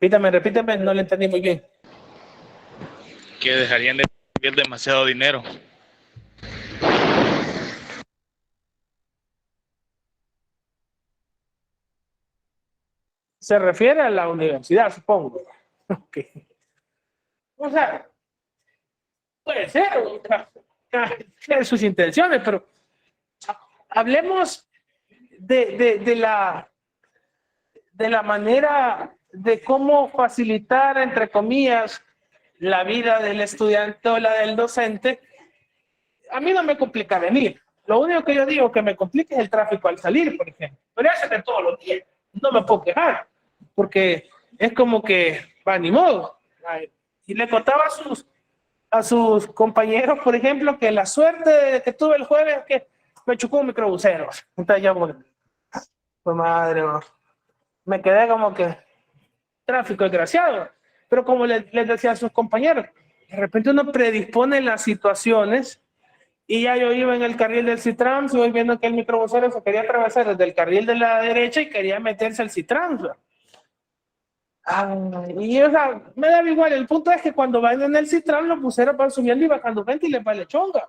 Speaker 1: Repítame, no le entendí muy bien.
Speaker 6: Que dejarían de percibir demasiado dinero.
Speaker 1: Se refiere a la universidad, supongo. Okay. O sea, puede ser, tiene sus intenciones, pero hablemos de la manera de cómo facilitar, entre comillas, la vida del estudiante o la del docente. A mí no me complica venir. Lo único que yo digo que me complica es el tráfico al salir, por ejemplo. Pero eso es de todos los días. No me puedo quejar, porque es como que, va, ni modo. Y le contaba a sus compañeros, por ejemplo, que la suerte que tuve el jueves es que me chocó un microbusero. Entonces ya, pues madre, no. Me quedé como que tráfico desgraciado. Pero como les decía a sus compañeros, de repente uno predispone las situaciones y ya yo iba en el carril del Citrans y voy viendo que el microbusero se quería atravesar desde el carril de la derecha y quería meterse al Citrans. Y o sea, me daba igual. El punto es que cuando van en el Citrans, los buceros van subiendo y bajando gente y les vale chonga.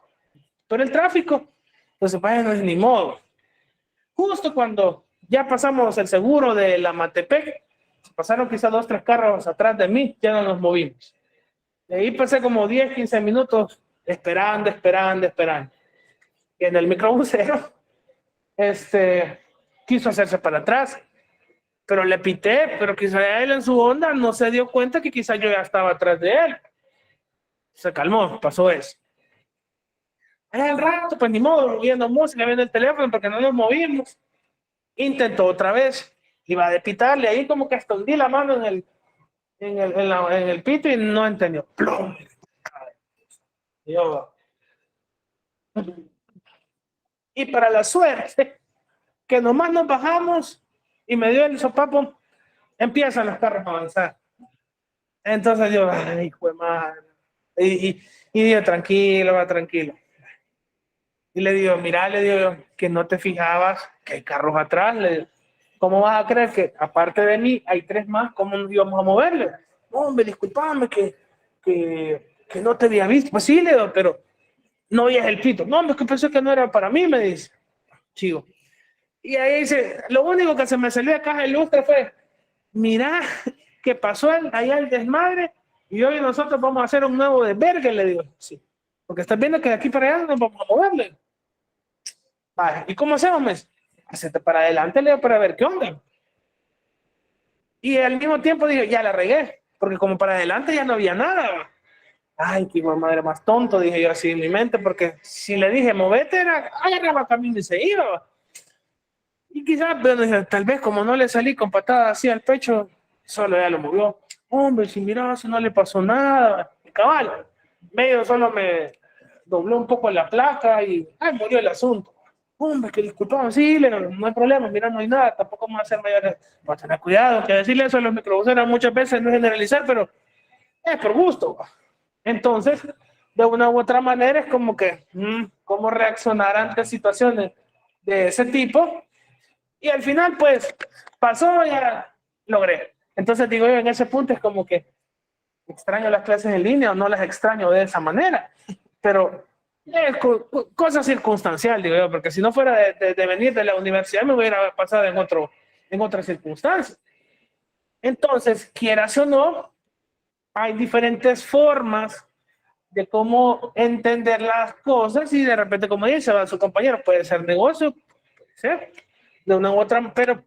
Speaker 1: Pero el tráfico, pues bueno, ni modo. Justo cuando ya pasamos el seguro de la Matepec, pasaron quizás 2 o 3 carros atrás de mí, ya no nos movimos. De ahí pasé como 10, 15 minutos esperando. Y en el microbusero, quiso hacerse para atrás, pero le pité, pero quizá él en su onda no se dio cuenta que quizá yo ya estaba atrás de él. Se calmó, pasó eso. Al rato, pues ni modo, viendo música, viendo el teléfono, porque no nos movimos. Intentó otra vez, iba a pitarle ahí como que hasta hundí la mano en el pito y no entendió. ¡Plum! Y para la suerte, que nomás nos bajamos y me dio el sopapo, empiezan los carros a avanzar. Entonces yo, ay, hijo de madre. Y digo, tranquilo, va tranquilo. Y le digo, mira, le digo, que no te fijabas que hay carros atrás. Le digo, ¿cómo vas a creer que aparte de mí hay 3 más? ¿Cómo nos íbamos a moverle? No, hombre, discúlpame que no te había visto. Pues sí, le digo, pero no oías el pito. No, hombre, que pensé que no era para mí, me dice. Chivo. Y ahí dice, lo único que se me salió de caja ilustre fue, mira, que pasó allá el desmadre y hoy nosotros vamos a hacer un nuevo desvergue, le digo. Sí, porque estás viendo que de aquí para allá nos vamos a moverle. Vale, ¿y cómo hacemos, mes? Hacete para adelante, Leo, para ver qué onda. Y al mismo tiempo digo, ya la regué, porque como para adelante ya no había nada. Ay, qué madre más tonto, dije yo así en mi mente, porque si le dije movete, era agarraba camino y se iba. Y quizás, bueno, tal vez como no le salí con patada así al pecho, solo ya lo movió. Hombre, si mira, eso no le pasó nada. Cabal, medio solo me dobló un poco la placa y ay, murió el asunto. Hombre, que disculpamos, sí, no hay problema, mira, no hay nada, tampoco vamos a hacer mayores. Vamos a tener cuidado, que decirle eso a los microbuseros muchas veces no es generalizar, pero es por gusto. Entonces, de una u otra manera es como que, ¿cómo reaccionar ante situaciones de ese tipo? Y al final, pues, pasó, ya logré. Entonces, digo yo, en ese punto es como que extraño las clases en línea o no las extraño de esa manera, pero es cosa circunstancial, digo yo, porque si no fuera de venir de la universidad me hubiera pasado en otras circunstancias. Entonces, quieras o no, hay diferentes formas de cómo entender las cosas y de repente, como dice su compañero, puede ser negocio, puede ser de una u otra, pero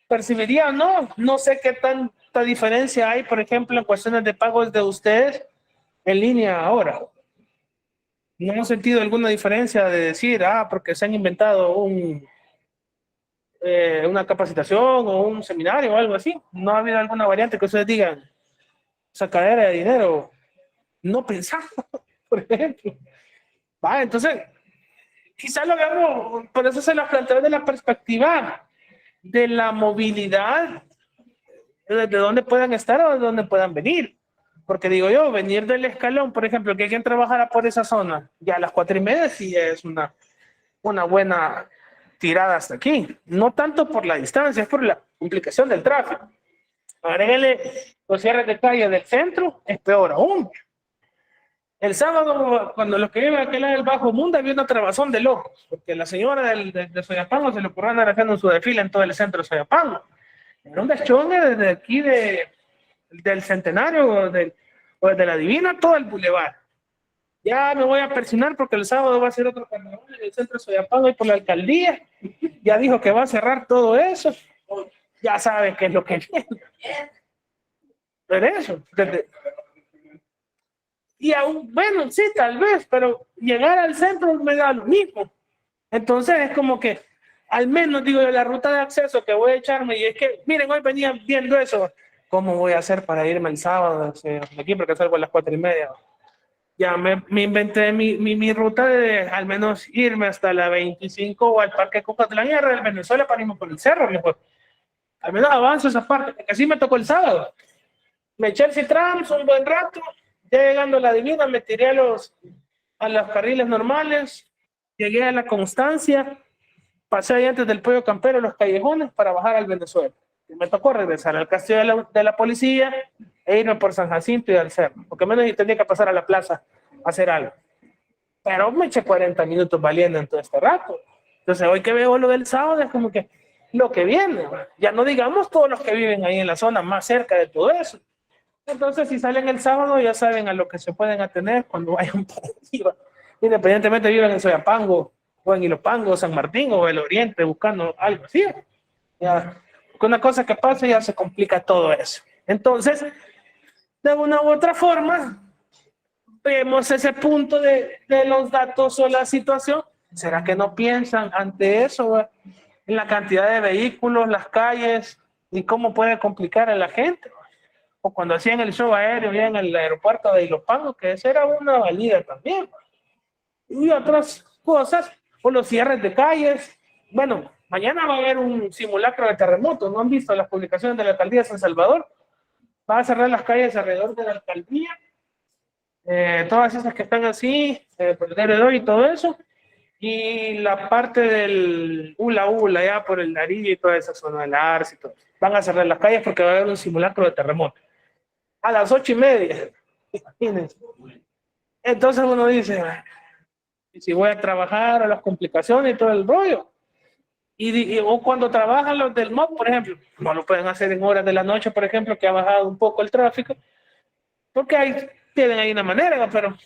Speaker 1: percibiría, no sé qué tanta diferencia hay, por ejemplo, en cuestiones de pagos de ustedes en línea ahora. ¿No han sentido alguna diferencia de decir, porque se han inventado una capacitación o un seminario o algo así? ¿No ha habido alguna variante que ustedes digan, sacadera de dinero? No pensaba, por ejemplo. Entonces, quizás lo veamos, por eso se lo planteo desde la perspectiva de la movilidad, de dónde puedan estar o de dónde puedan venir. Porque digo yo, venir del Escalón, por ejemplo, que alguien trabajara por esa zona, ya a las 4:30 sí es una buena tirada hasta aquí. No tanto por la distancia, es por la complicación del tráfico. Agréguele los cierres de calle del centro, es peor aún. El sábado, cuando los que viven aquel lado del Bajo Mundo, había una trabazón de locos, porque la señora de Soyapango se le ocurrió andar haciendo su desfile en todo el centro de Soyapango. Era un deschongue desde aquí del Centenario o de la Divina, todo el bulevar. Ya me voy a persignar porque el sábado va a ser otro carnaval en el centro de Soyapango y por la alcaldía. Ya dijo que va a cerrar todo eso. Ya sabe qué es lo que viene. Pero eso, y aún, bueno, sí, tal vez, pero llegar al centro me da lo mismo. Entonces es como que, al menos digo yo, la ruta de acceso que voy a echarme, y es que, miren, hoy venía viendo eso, ¿cómo voy a hacer para irme el sábado de aquí? Porque salgo a las 4:30. Ya me inventé mi ruta de al menos irme hasta la 25 o al Parque Cucatlán y a Venezuela para irme por el cerro, mejor. Al menos avanzo esa parte, porque así me tocó el sábado. Me eché el Citrams un buen rato, ya llegando a la Divina me tiré a los carriles normales, llegué a la Constancia, pasé ahí antes del Pollo Campero los callejones para bajar al Venezuela. Y me tocó regresar al castillo de la policía e irme por San Jacinto y al cerro, porque menos tenía que pasar a la plaza a hacer algo. Pero me eché 40 minutos valiendo en todo este rato. Entonces hoy que veo lo del sábado es como que lo que viene, ya no digamos todos los que viven ahí en la zona más cerca de todo eso. Entonces si salen el sábado ya saben a lo que se pueden atener cuando vayan para arriba, independientemente viven en Soyapango o en Ilopango, San Martín o el Oriente buscando algo así. Ya, con una cosa que pasa ya se complica todo eso. Entonces, de una u otra forma, vemos ese punto de los datos o la situación. ¿Será que no piensan ante eso, en la cantidad de vehículos, las calles y cómo puede complicar a la gente? O cuando hacían el show aéreo ya en el aeropuerto de Ilopango, que esa era una valida también. Y otras cosas, o los cierres de calles. Bueno, mañana va a haber un simulacro de terremoto. ¿No han visto las publicaciones de la alcaldía de San Salvador? Va a cerrar las calles alrededor de la alcaldía. Todas esas que están así, por el heredor y todo eso. Y la parte del Ula, ya por el Nariz y toda esa zona del Arce y todo. Van a cerrar las calles porque va a haber un simulacro de terremoto. A las 8:30. Imagínense. Entonces uno dice, ¿y si voy a trabajar a las complicaciones y todo el rollo? O cuando trabajan los del MOB, por ejemplo, no lo pueden hacer en horas de la noche, por ejemplo, que ha bajado un poco el tráfico, porque tienen ahí una manera, pero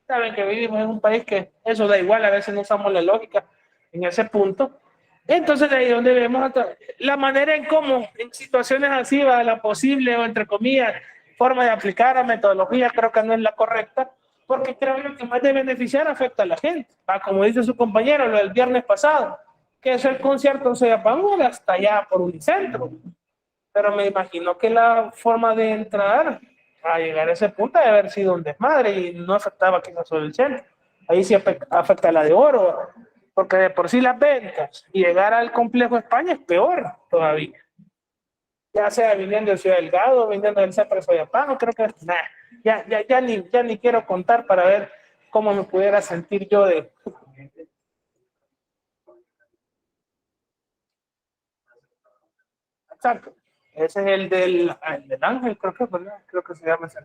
Speaker 1: saben que vivimos en un país que eso da igual, a veces no usamos la lógica en ese punto. Entonces de ahí donde vemos la manera en cómo en situaciones así va la posible o entre comillas forma de aplicar a metodología, creo que no es la correcta, porque creo que lo que más de beneficiar afecta a la gente. Como dice su compañero, lo del viernes pasado, que es el concierto en Soyapango era hasta allá por Unicentro. Pero me imagino que la forma de entrar a llegar a ese punto debe haber sido un desmadre y no afectaba quizás solo el centro. Ahí sí afecta la de Oro, porque de por sí las ventas y llegar al complejo España es peor todavía. Ya sea viniendo de Ciudad Delgado, viniendo del centro de Soyapango, creo que ya ni quiero contar para ver cómo me pudiera sentir yo de... Exacto. Ese es el del Ángel, creo que, ¿verdad? Creo que se llama ese.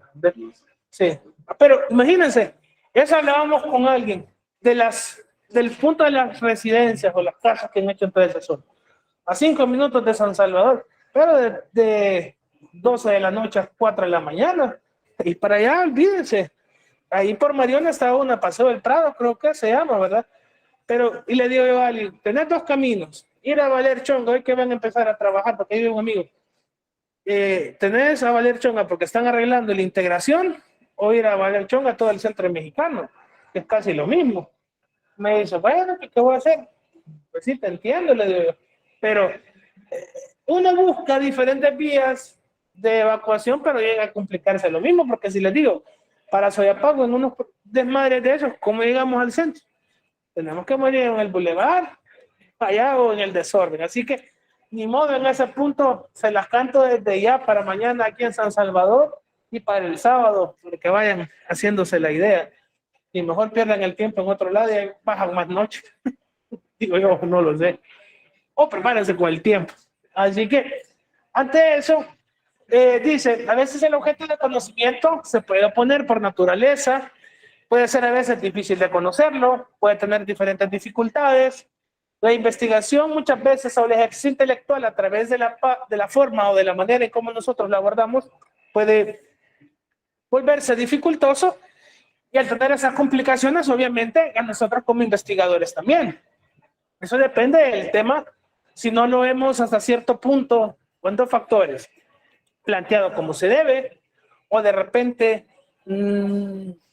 Speaker 1: Sí. Pero imagínense, eso hablábamos con alguien del punto de las residencias o las casas que han hecho en toda esa zona. A 5 minutos de San Salvador, pero de 12 de la noche a 4 de la mañana. Y para allá, olvídense. Ahí por Mariona está una, Paseo del Prado, creo que se llama, ¿verdad? Pero, y le digo yo a alguien, tenés 2 caminos. Ir a Valer Chonga, hoy que van a empezar a trabajar, porque ahí vive un amigo. Tenés a Valer Chonga porque están arreglando la integración, o ir a Valer Chonga todo el centro mexicano, que es casi lo mismo. Me dice, bueno, ¿qué voy a hacer? Pues sí, te entiendo, le digo yo. Pero uno busca diferentes vías de evacuación, pero llega a complicarse lo mismo, porque si les digo, para Soyapango, en unos desmadres de esos, ¿cómo llegamos al centro? Tenemos que morir en el bulevar, allá o en el desorden. Así que, ni modo, en ese punto se las canto desde ya para mañana aquí en San Salvador y para el sábado, para que vayan haciéndose la idea. Y mejor pierdan el tiempo en otro lado y ahí bajan más noche. Digo yo, no lo sé. O prepárense con el tiempo. Así que, ante eso, dice, a veces el objeto de conocimiento se puede oponer por naturaleza, puede ser a veces difícil de conocerlo, puede tener diferentes dificultades. La investigación muchas veces o el ejercicio intelectual a través de la forma o de la manera en cómo nosotros la abordamos puede volverse dificultoso y al tener esas complicaciones obviamente a nosotros como investigadores también. Eso depende del tema, si no lo hemos hasta cierto punto, con 2 factores, planteado como se debe o de repente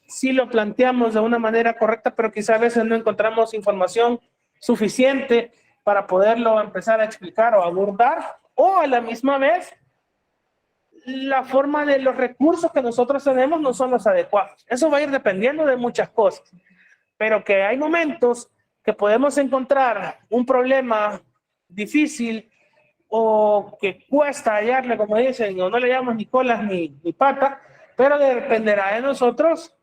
Speaker 1: sí lo planteamos de una manera correcta, pero quizá a veces no encontramos información suficiente para poderlo empezar a explicar o abordar, o a la misma vez la forma de los recursos que nosotros tenemos no son los adecuados. Eso va a ir dependiendo de muchas cosas, pero que hay momentos que podemos encontrar un problema difícil o que cuesta hallarle, como dicen, o no le llamamos ni colas ni pata, pero dependerá de nosotros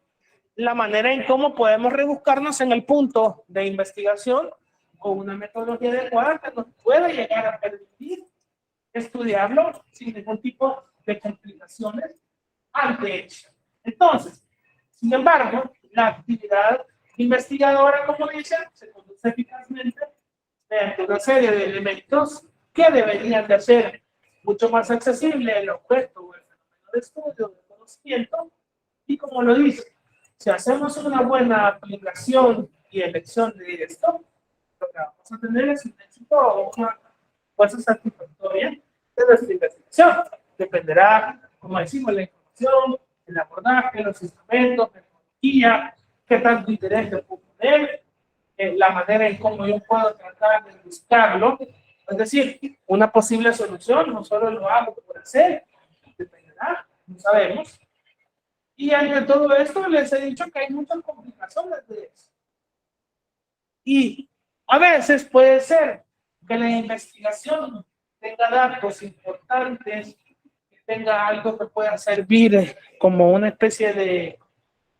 Speaker 1: la manera en cómo podemos rebuscarnos en el punto de investigación con una metodología adecuada que nos pueda llegar a permitir estudiarlo sin ningún tipo de complicaciones ante ello. Entonces, sin embargo, la actividad investigadora, como dicen, se conduce eficazmente mediante una serie de elementos que deberían de ser mucho más accesible el objeto o el fenómeno de estudio, de conocimiento, y como lo dice, si hacemos una buena aplicación y elección de esto, lo que vamos a tener es un éxito o una cosa satisfactoria de nuestra investigación. Dependerá, como decimos, la información, el abordaje, los instrumentos, la tecnología, qué tanto interés le puedo poner, la manera en cómo yo puedo tratar de buscarlo. Es decir, una posible solución, no solo lo hago por hacer, dependerá, no sabemos. Y ante todo esto les he dicho que hay muchas complicaciones de eso. Y a veces puede ser que la investigación tenga datos importantes, que tenga algo que pueda servir como una especie de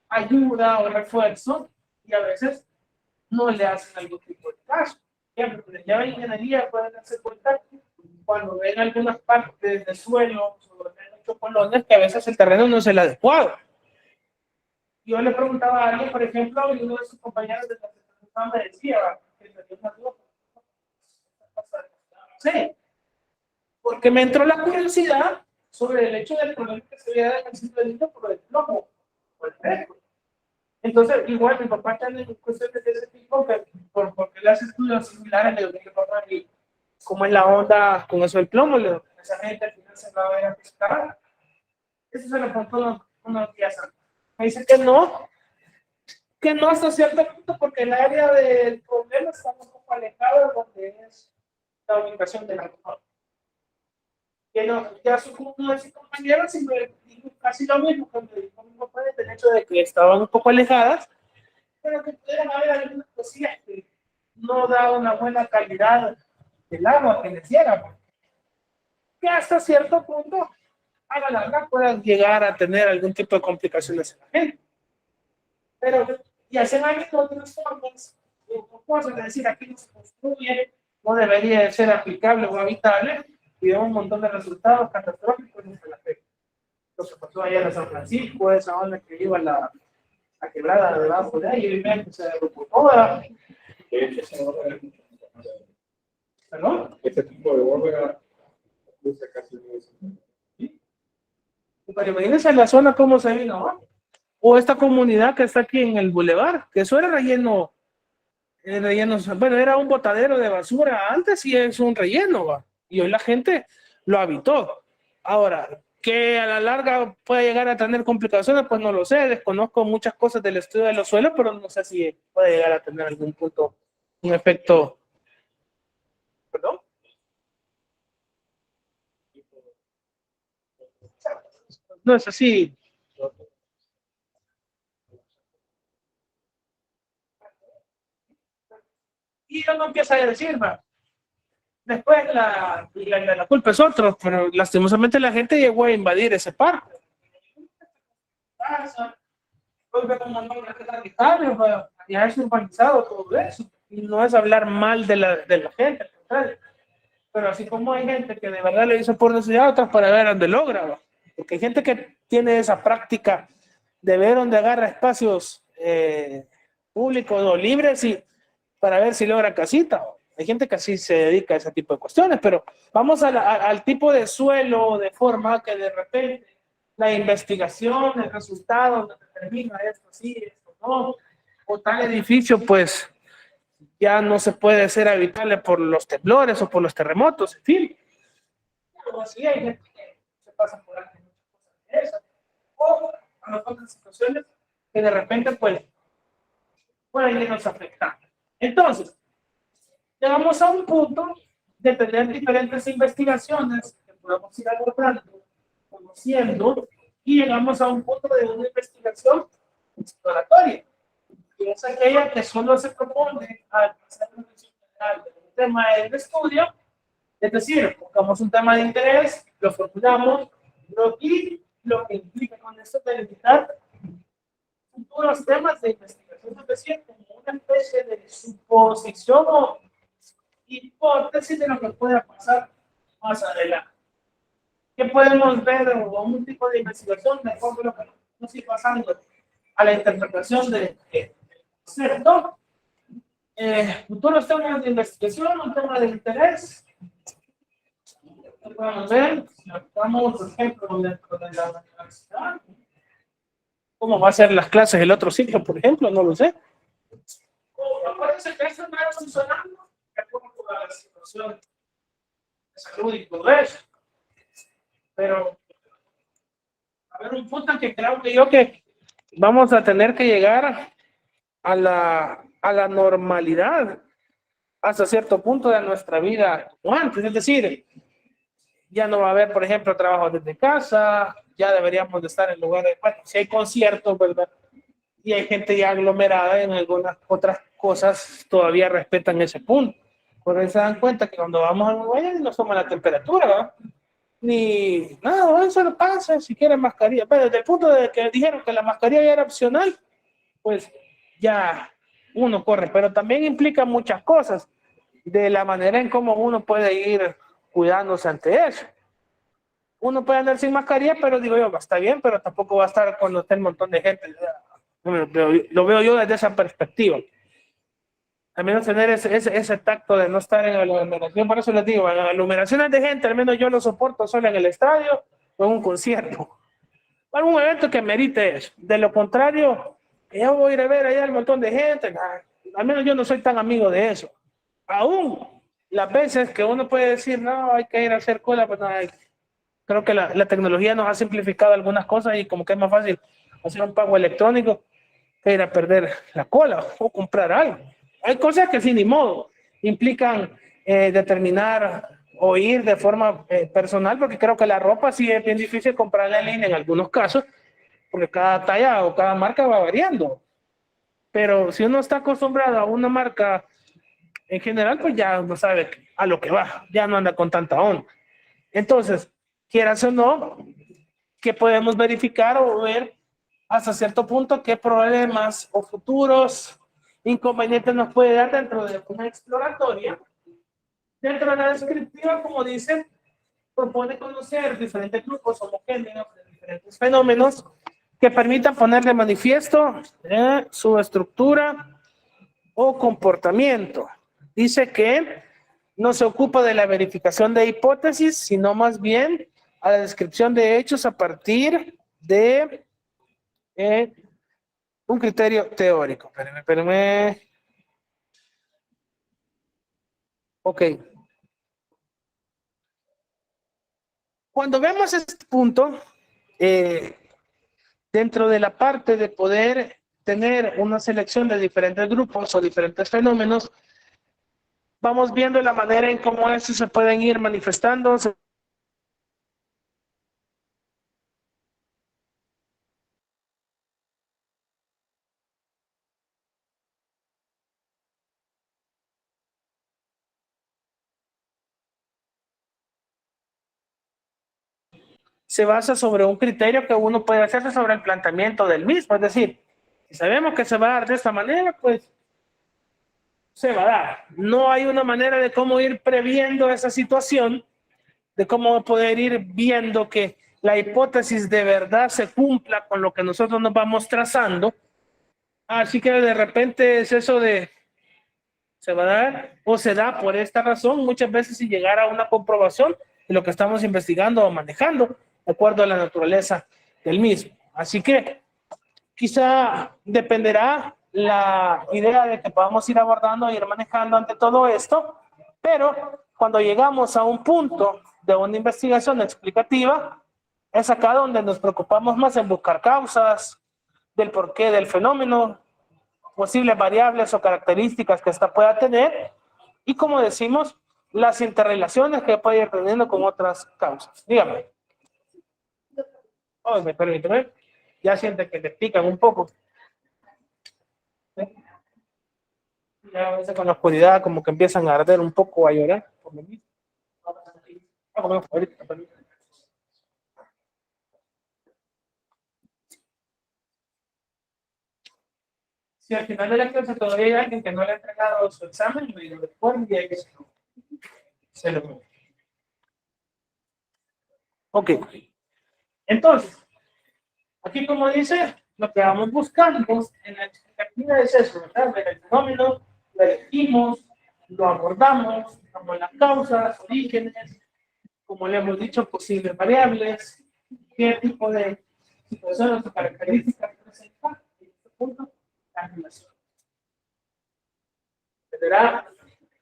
Speaker 1: ayuda o refuerzo, y a veces no le hacen algún tipo de caso. Por ejemplo, ya en ingeniería pueden darse cuenta cuando ven algunas partes del suelo sobre muchos colones que a veces el terreno no es el adecuado. Yo le preguntaba a alguien, por ejemplo, y uno de sus compañeros de la presentación me decía que tenía una duda. Sí, porque me entró la curiosidad sobre el hecho del problema que se veía en el sitio del niño por el plomo, por ejemplo. Entonces, igual mi papá tiene cuestiones de ese tipo, porque le hace estudios similares, le digo, papá, y cómo es la onda con eso del plomo, le digo, esa gente al final se va a ver a pescar. Eso se lo contó unos días antes. Me dice que no, que no hasta cierto punto, porque el área del problema está un poco alejada de donde es la ubicación del actor. Que no, ya uno de sus compañeros y me dijo casi lo mismo que me dijo mi papá, del hecho de que estaban un poco alejadas, pero que pudieran haber algunas cosillas que no da una buena calidad del agua que les llega, que hasta cierto punto a la larga puedan llegar a tener algún tipo de complicaciones en la gente. Pero, y hacen años otras formas, cosas, es decir, aquí no se construye, no debería de ser aplicable o habitable, y da un montón de resultados catastróficos en la fe. Lo que pasó allá en San Francisco, esa onda que iba la quebrada debajo de ahí, y obviamente se derrumbó toda. ¿Perdón?
Speaker 7: Este tipo de bóveda casi no es.
Speaker 1: Pero imagínense la zona cómo se vino, ¿no? O esta comunidad que está aquí en el bulevar, que eso era relleno, bueno, era un botadero de basura antes y es un relleno, ¿va? Y hoy la gente lo habitó. Ahora, que a la larga puede llegar a tener complicaciones, pues no lo sé, desconozco muchas cosas del estudio de los suelos, pero no sé si puede llegar a tener algún punto, un efecto. ¿Perdón? No es así. Y uno empieza a decir, va. Después la culpa es otro, pero lastimosamente la gente llegó a invadir ese parque. Ya es urbanizado todo eso. Y no es hablar mal de la gente, pero así como hay gente que de verdad le hizo por necesidad, otras para ver dónde logra, ¿va? Porque hay gente que tiene esa práctica de ver dónde agarra espacios públicos o libres y para ver si logra casita. Hay gente que así se dedica a ese tipo de cuestiones, pero vamos al tipo de suelo, de forma que de repente la investigación, el resultado determina esto sí, esto no, o tal edificio pues ya no se puede ser habitable por los temblores o por los terremotos, en fin. Pero sí hay gente que se pasa por alto muchas cosas de eso, o a las otras situaciones que de repente pues pueden irnos afectando. Entonces, llegamos a un punto de tener diferentes investigaciones que podemos ir abordando, conociendo, y llegamos a un punto de una investigación exploratoria, que es aquella que solo se propone al hacer una visión general de un tema del estudio, es decir, buscamos un tema de interés, lo formulamos, y lo que implica con esto es delimitar futuros temas de investigación, es decir, como una especie de suposición o hipótesis de lo que pueda pasar más adelante. ¿Qué podemos ver o un tipo de investigación de acuerdo a lo que nos está pasando a la interpretación de concepto? Futuros temas de investigación, un tema de interés. ¿Qué podemos ver? Vamos, por ejemplo, dentro de la universidad. ¿Cómo va a ser las clases el otro ciclo, por ejemplo? No lo sé. Parece que esto no está funcionando de acuerdo a la situación de salud y todo eso. Pero, a ver, un punto en que creo que vamos a tener que llegar a la normalidad hasta cierto punto de nuestra vida o antes. Es decir, ya no va a haber, por ejemplo, trabajo desde casa, ya deberíamos de estar en lugares, bueno, si hay conciertos, ¿verdad? Y hay gente ya aglomerada en algunas otras cosas, todavía respetan ese punto. Por eso se dan cuenta que cuando vamos a Uruguay no toma la temperatura, ¿verdad? Ni nada, eso no pasa, si quieren mascarilla. Pero desde el punto de que dijeron que la mascarilla ya era opcional, pues ya uno corre. Pero también implica muchas cosas de la manera en cómo uno puede ir cuidándose ante eso. Uno puede andar sin mascarilla, pero digo yo, está bien, pero tampoco va a estar cuando esté un montón de gente. Lo veo yo desde esa perspectiva. Al menos tener ese tacto de no estar en la aglomeración, por eso les digo, en aglomeraciones de gente, al menos yo lo soporto solo en el estadio o en un concierto. O algún evento que merite eso. De lo contrario, yo voy a ir a ver allá un montón de gente, al menos yo no soy tan amigo de eso. Aún las veces que uno puede decir, no, hay que ir a hacer cola, pues no, creo que la tecnología nos ha simplificado algunas cosas y como que es más fácil hacer un pago electrónico. que ir a perder la cola o comprar algo. Hay cosas que sin ni modo implican determinar o ir de forma personal, porque creo que la ropa sí es bien difícil comprarla en línea en algunos casos, porque cada talla o cada marca va variando. Pero si uno está acostumbrado a una marca en general, pues ya uno sabe a lo que va, ya no anda con tanta onda. Entonces, quieras o no, que podemos verificar o ver hasta cierto punto qué problemas o futuros inconvenientes nos puede dar dentro de una exploratoria. Dentro de la descriptiva, como dicen, propone conocer diferentes grupos homogéneos de diferentes fenómenos que permitan poner de manifiesto su estructura o comportamiento. Dice que no se ocupa de la verificación de hipótesis, sino más bien a la descripción de hechos a partir de un criterio teórico. Espérame. Ok. Cuando vemos este punto, dentro de la parte de poder tener una selección de diferentes grupos o diferentes fenómenos, vamos viendo la manera en cómo estos se pueden ir manifestando. Se basa sobre un criterio que uno puede hacerse sobre el planteamiento del mismo. Es decir, si sabemos que se va a dar de esta manera, pues se va a dar. No hay una manera de cómo ir previendo esa situación, de cómo poder ir viendo que la hipótesis de verdad se cumpla con lo que nosotros nos vamos trazando. Así que de repente es eso de se va a dar o se da por esta razón, muchas veces sin llegar a una comprobación de lo que estamos investigando o manejando, de acuerdo a la naturaleza del mismo. Así que quizá dependerá la idea de que podamos ir abordando y ir manejando ante todo esto, pero cuando llegamos a un punto de una investigación explicativa, es acá donde nos preocupamos más en buscar causas del porqué del fenómeno, posibles variables o características que ésta pueda tener y, como decimos, las interrelaciones que puede ir teniendo con otras causas. Dígame. Oh, me permite, ya siente que te pican un poco. ¿Sí? Ya a veces con la oscuridad como que empiezan a arder un poco, a llorar. Por lo mismo. Si al final de la clase todavía hay alguien que no le ha entregado su examen, me lo recuerdo y hay que se lo. Ok. Entonces, aquí como dice, lo que vamos buscando en la explicativa es eso, ¿verdad? Ver el fenómeno, lo elegimos, lo abordamos, como las causas, orígenes, como le hemos dicho, posibles variables, qué tipo de situaciones o características presentan en este punto la relación. Será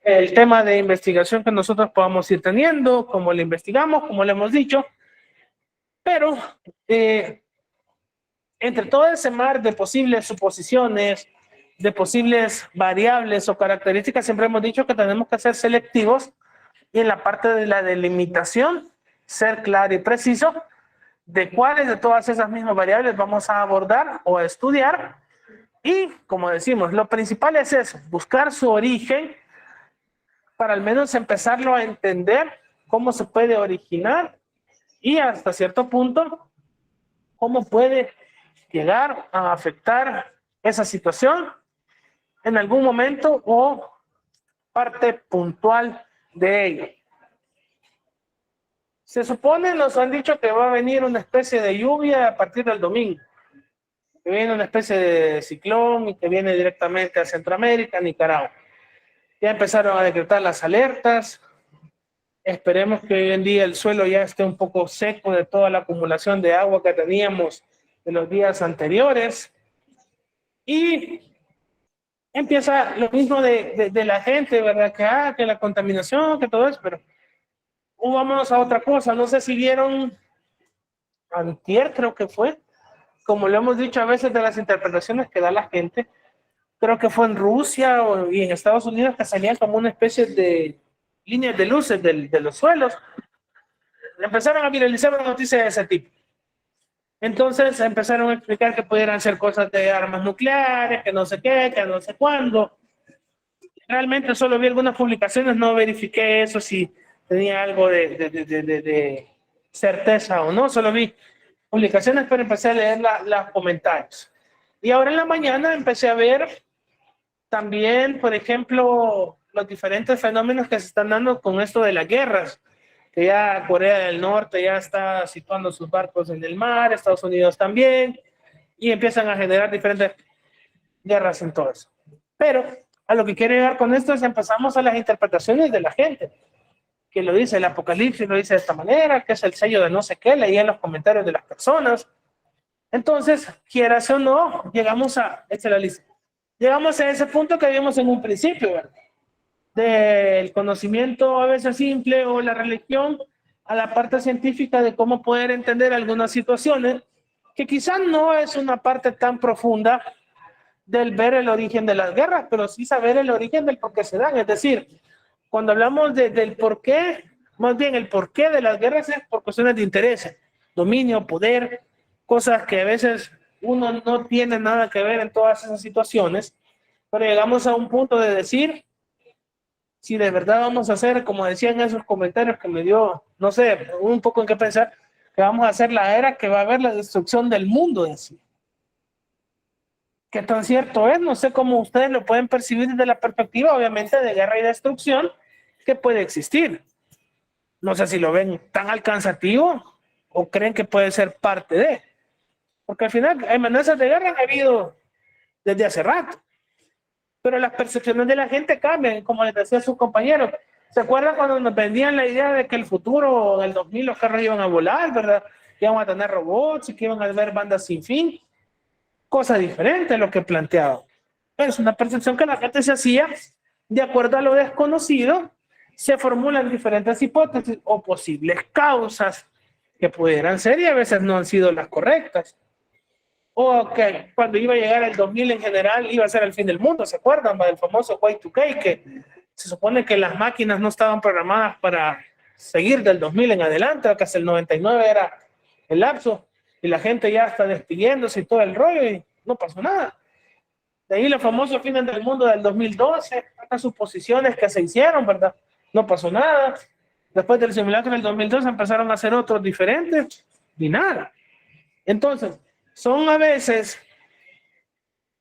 Speaker 1: el tema de investigación que nosotros podamos ir teniendo, cómo lo investigamos, como le hemos dicho, pero entre todo ese mar de posibles suposiciones, de posibles variables o características, siempre hemos dicho que tenemos que ser selectivos y en la parte de la delimitación, ser claro y preciso de cuáles de todas esas mismas variables vamos a abordar o a estudiar. Y, como decimos, lo principal es eso, buscar su origen para al menos empezarlo a entender cómo se puede originar y hasta cierto punto cómo puede llegar a afectar esa situación en algún momento o parte puntual de ello. Se supone, nos han dicho que va a venir una especie de lluvia a partir del domingo. Que viene una especie de ciclón y que viene directamente a Centroamérica, Nicaragua. Ya empezaron a decretar las alertas. Esperemos que hoy en día el suelo ya esté un poco seco de toda la acumulación de agua que teníamos de los días anteriores. Y empieza lo mismo de la gente, ¿verdad? Que la contaminación, que todo eso, pero vámonos a otra cosa. No sé si vieron, antier creo que fue, como lo hemos dicho a veces de las interpretaciones que da la gente, creo que fue en Rusia y en Estados Unidos que salían como una especie de líneas de luces de los suelos. Empezaron a viralizar una noticia de ese tipo. Entonces empezaron a explicar que pudieran ser cosas de armas nucleares, que no sé qué, que no sé cuándo. Realmente solo vi algunas publicaciones, no verifiqué eso, si tenía algo de certeza o no, solo vi publicaciones, pero empecé a leer los comentarios. Y ahora en la mañana empecé a ver también, por ejemplo, los diferentes fenómenos que se están dando con esto de las guerras, que ya Corea del Norte ya está situando sus barcos en el mar, Estados Unidos también, y empiezan a generar diferentes guerras en todo eso. Pero a lo que quiero llegar con esto es empezamos a las interpretaciones de la gente, que lo dice el Apocalipsis, lo dice de esta manera, que es el sello de no sé qué, leí en los comentarios de las personas. Entonces, quieras o no, llegamos a, esta es la lista, llegamos a ese punto que vimos en un principio, ¿verdad? Del conocimiento a veces simple o la religión a la parte científica de cómo poder entender algunas situaciones que quizás no es una parte tan profunda del ver el origen de las guerras, pero sí saber el origen del por qué se dan. Es decir, cuando hablamos del por qué, más bien el porqué de las guerras es por cuestiones de interés, dominio, poder, cosas que a veces uno no tiene nada que ver en todas esas situaciones, pero llegamos a un punto de decir si de verdad vamos a hacer, como decían esos comentarios que me dio, no sé, un poco en qué pensar, que vamos a hacer la era que va a haber la destrucción del mundo en sí. ¿Qué tan cierto es? No sé cómo ustedes lo pueden percibir desde la perspectiva, obviamente, de guerra y destrucción que puede existir. No sé si lo ven tan alcanzativo o creen que puede ser parte de. Porque al final, amenazas de guerra han habido desde hace rato. Pero las percepciones de la gente cambian, como les decía a sus compañeros. ¿Se acuerdan cuando nos vendían la idea de que el futuro del 2000 los carros iban a volar, verdad? Que iban a tener robots y que iban a haber bandas sin fin. Cosa diferente a lo que planteaba. Es una percepción que la gente se hacía de acuerdo a lo desconocido. Se formulan diferentes hipótesis o posibles causas que pudieran ser y a veces no han sido las correctas. O que cuando iba a llegar el 2000 en general iba a ser el fin del mundo, ¿se acuerdan? Del famoso Y2K, que se supone que las máquinas no estaban programadas para seguir del 2000 en adelante, que hasta el 99 era el lapso, y la gente ya está despidiéndose y todo el rollo, y no pasó nada. De ahí los famosos fines del mundo del 2012, estas suposiciones que se hicieron, ¿verdad? No pasó nada. Después del simulacro del 2012 empezaron a hacer otros diferentes, y nada. Entonces, son a veces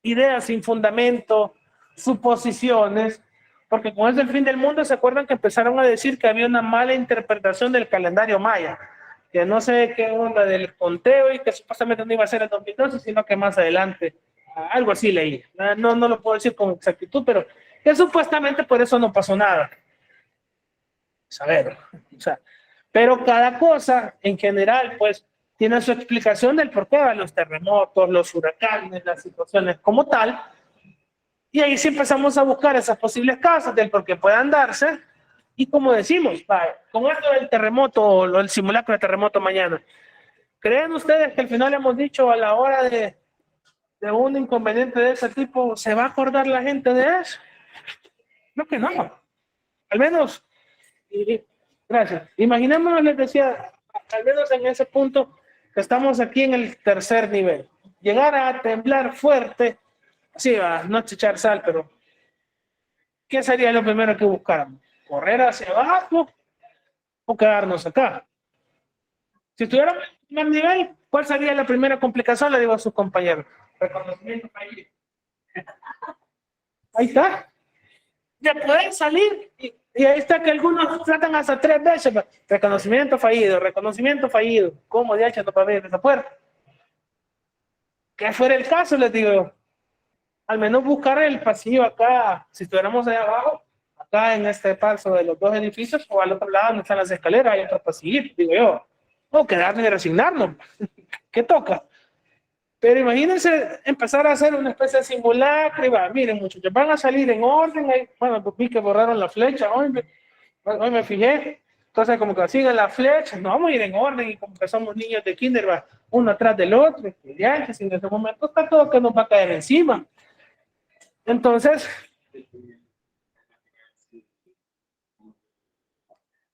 Speaker 1: ideas sin fundamento, suposiciones, porque con eso el fin del mundo se acuerdan que empezaron a decir que había una mala interpretación del calendario maya, que no sé qué onda del conteo y que supuestamente no iba a ser el 2012, sino que más adelante, algo así leí. No lo puedo decir con exactitud, pero que supuestamente por eso no pasó nada. Saber, o sea, pero cada cosa en general, pues, tiene su explicación del porqué de los terremotos, los huracanes, las situaciones como tal. Y ahí sí empezamos a buscar esas posibles causas del por qué puedan darse. Y como decimos, con esto del terremoto o el simulacro de terremoto mañana, ¿creen ustedes que al final hemos dicho a la hora de un inconveniente de ese tipo, se va a acordar la gente de eso? No, que no. Al menos, gracias. Imaginémonos, les decía, al menos en ese punto, que estamos aquí en el tercer nivel. Llegar a temblar fuerte, sí, va, no echar sal, pero ¿qué sería lo primero que buscáramos? ¿Correr hacia abajo o quedarnos acá? Si estuviéramos en el primer nivel, ¿cuál sería la primera complicación? Le digo a sus compañeros. Reconocimiento fallido. Ahí está. Ya pueden salir y ahí está que algunos tratan hasta 3 veces. Reconocimiento fallido, reconocimiento fallido. ¿Cómo de hecho no para abrir esa puerta? Que fuera el caso, les digo, al menos buscar el pasillo acá, si estuviéramos ahí abajo, acá en este paso de los 2 edificios, o al otro lado donde están las escaleras, hay otro pasillo, digo yo, o quedarnos y resignarnos. ¿Qué toca? Pero imagínense empezar a hacer una especie de simulacro y va, miren muchachos, van a salir en orden, ahí, bueno, pues vi que borraron la flecha, hoy me fijé, Entonces, como que siguen la flecha, nos vamos a ir en orden y como que somos niños de kinder, va uno atrás del otro, estudiantes, y en ese momento está todo que nos va a caer encima. Entonces,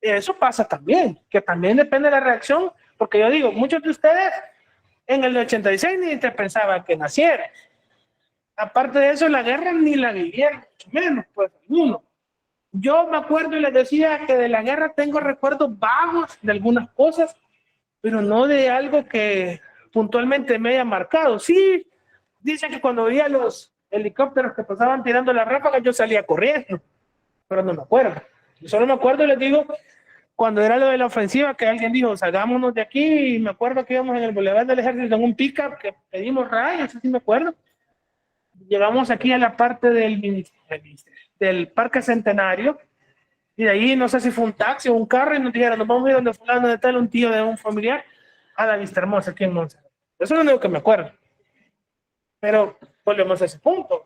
Speaker 1: eso pasa también, que también depende de la reacción, porque yo digo, muchos de ustedes en el 86 ni te pensaban que naciera. Aparte de eso, la guerra ni la vivieron, mucho menos, pues, uno. Yo me acuerdo y les decía que de la guerra tengo recuerdos vagos de algunas cosas, pero no de algo que puntualmente me haya marcado. Sí, dicen que cuando veía los helicópteros que pasaban tirando las ráfagas, yo salía corriendo, pero no me acuerdo. Yo solo me acuerdo y les digo, cuando era lo de la ofensiva, que alguien dijo, salgámonos de aquí, y me acuerdo que íbamos en el Boulevard del Ejército en un pick-up que pedimos rayos, así me acuerdo. Llegamos aquí a la parte del Parque Centenario, y de ahí no sé si fue un taxi o un carro, y nos dijeron, nos vamos a ir donde fulano de tal, un tío de un familiar, a la Vista Hermosa, aquí en Montserrat. Eso es lo único que me acuerdo. Pero volvemos a ese punto.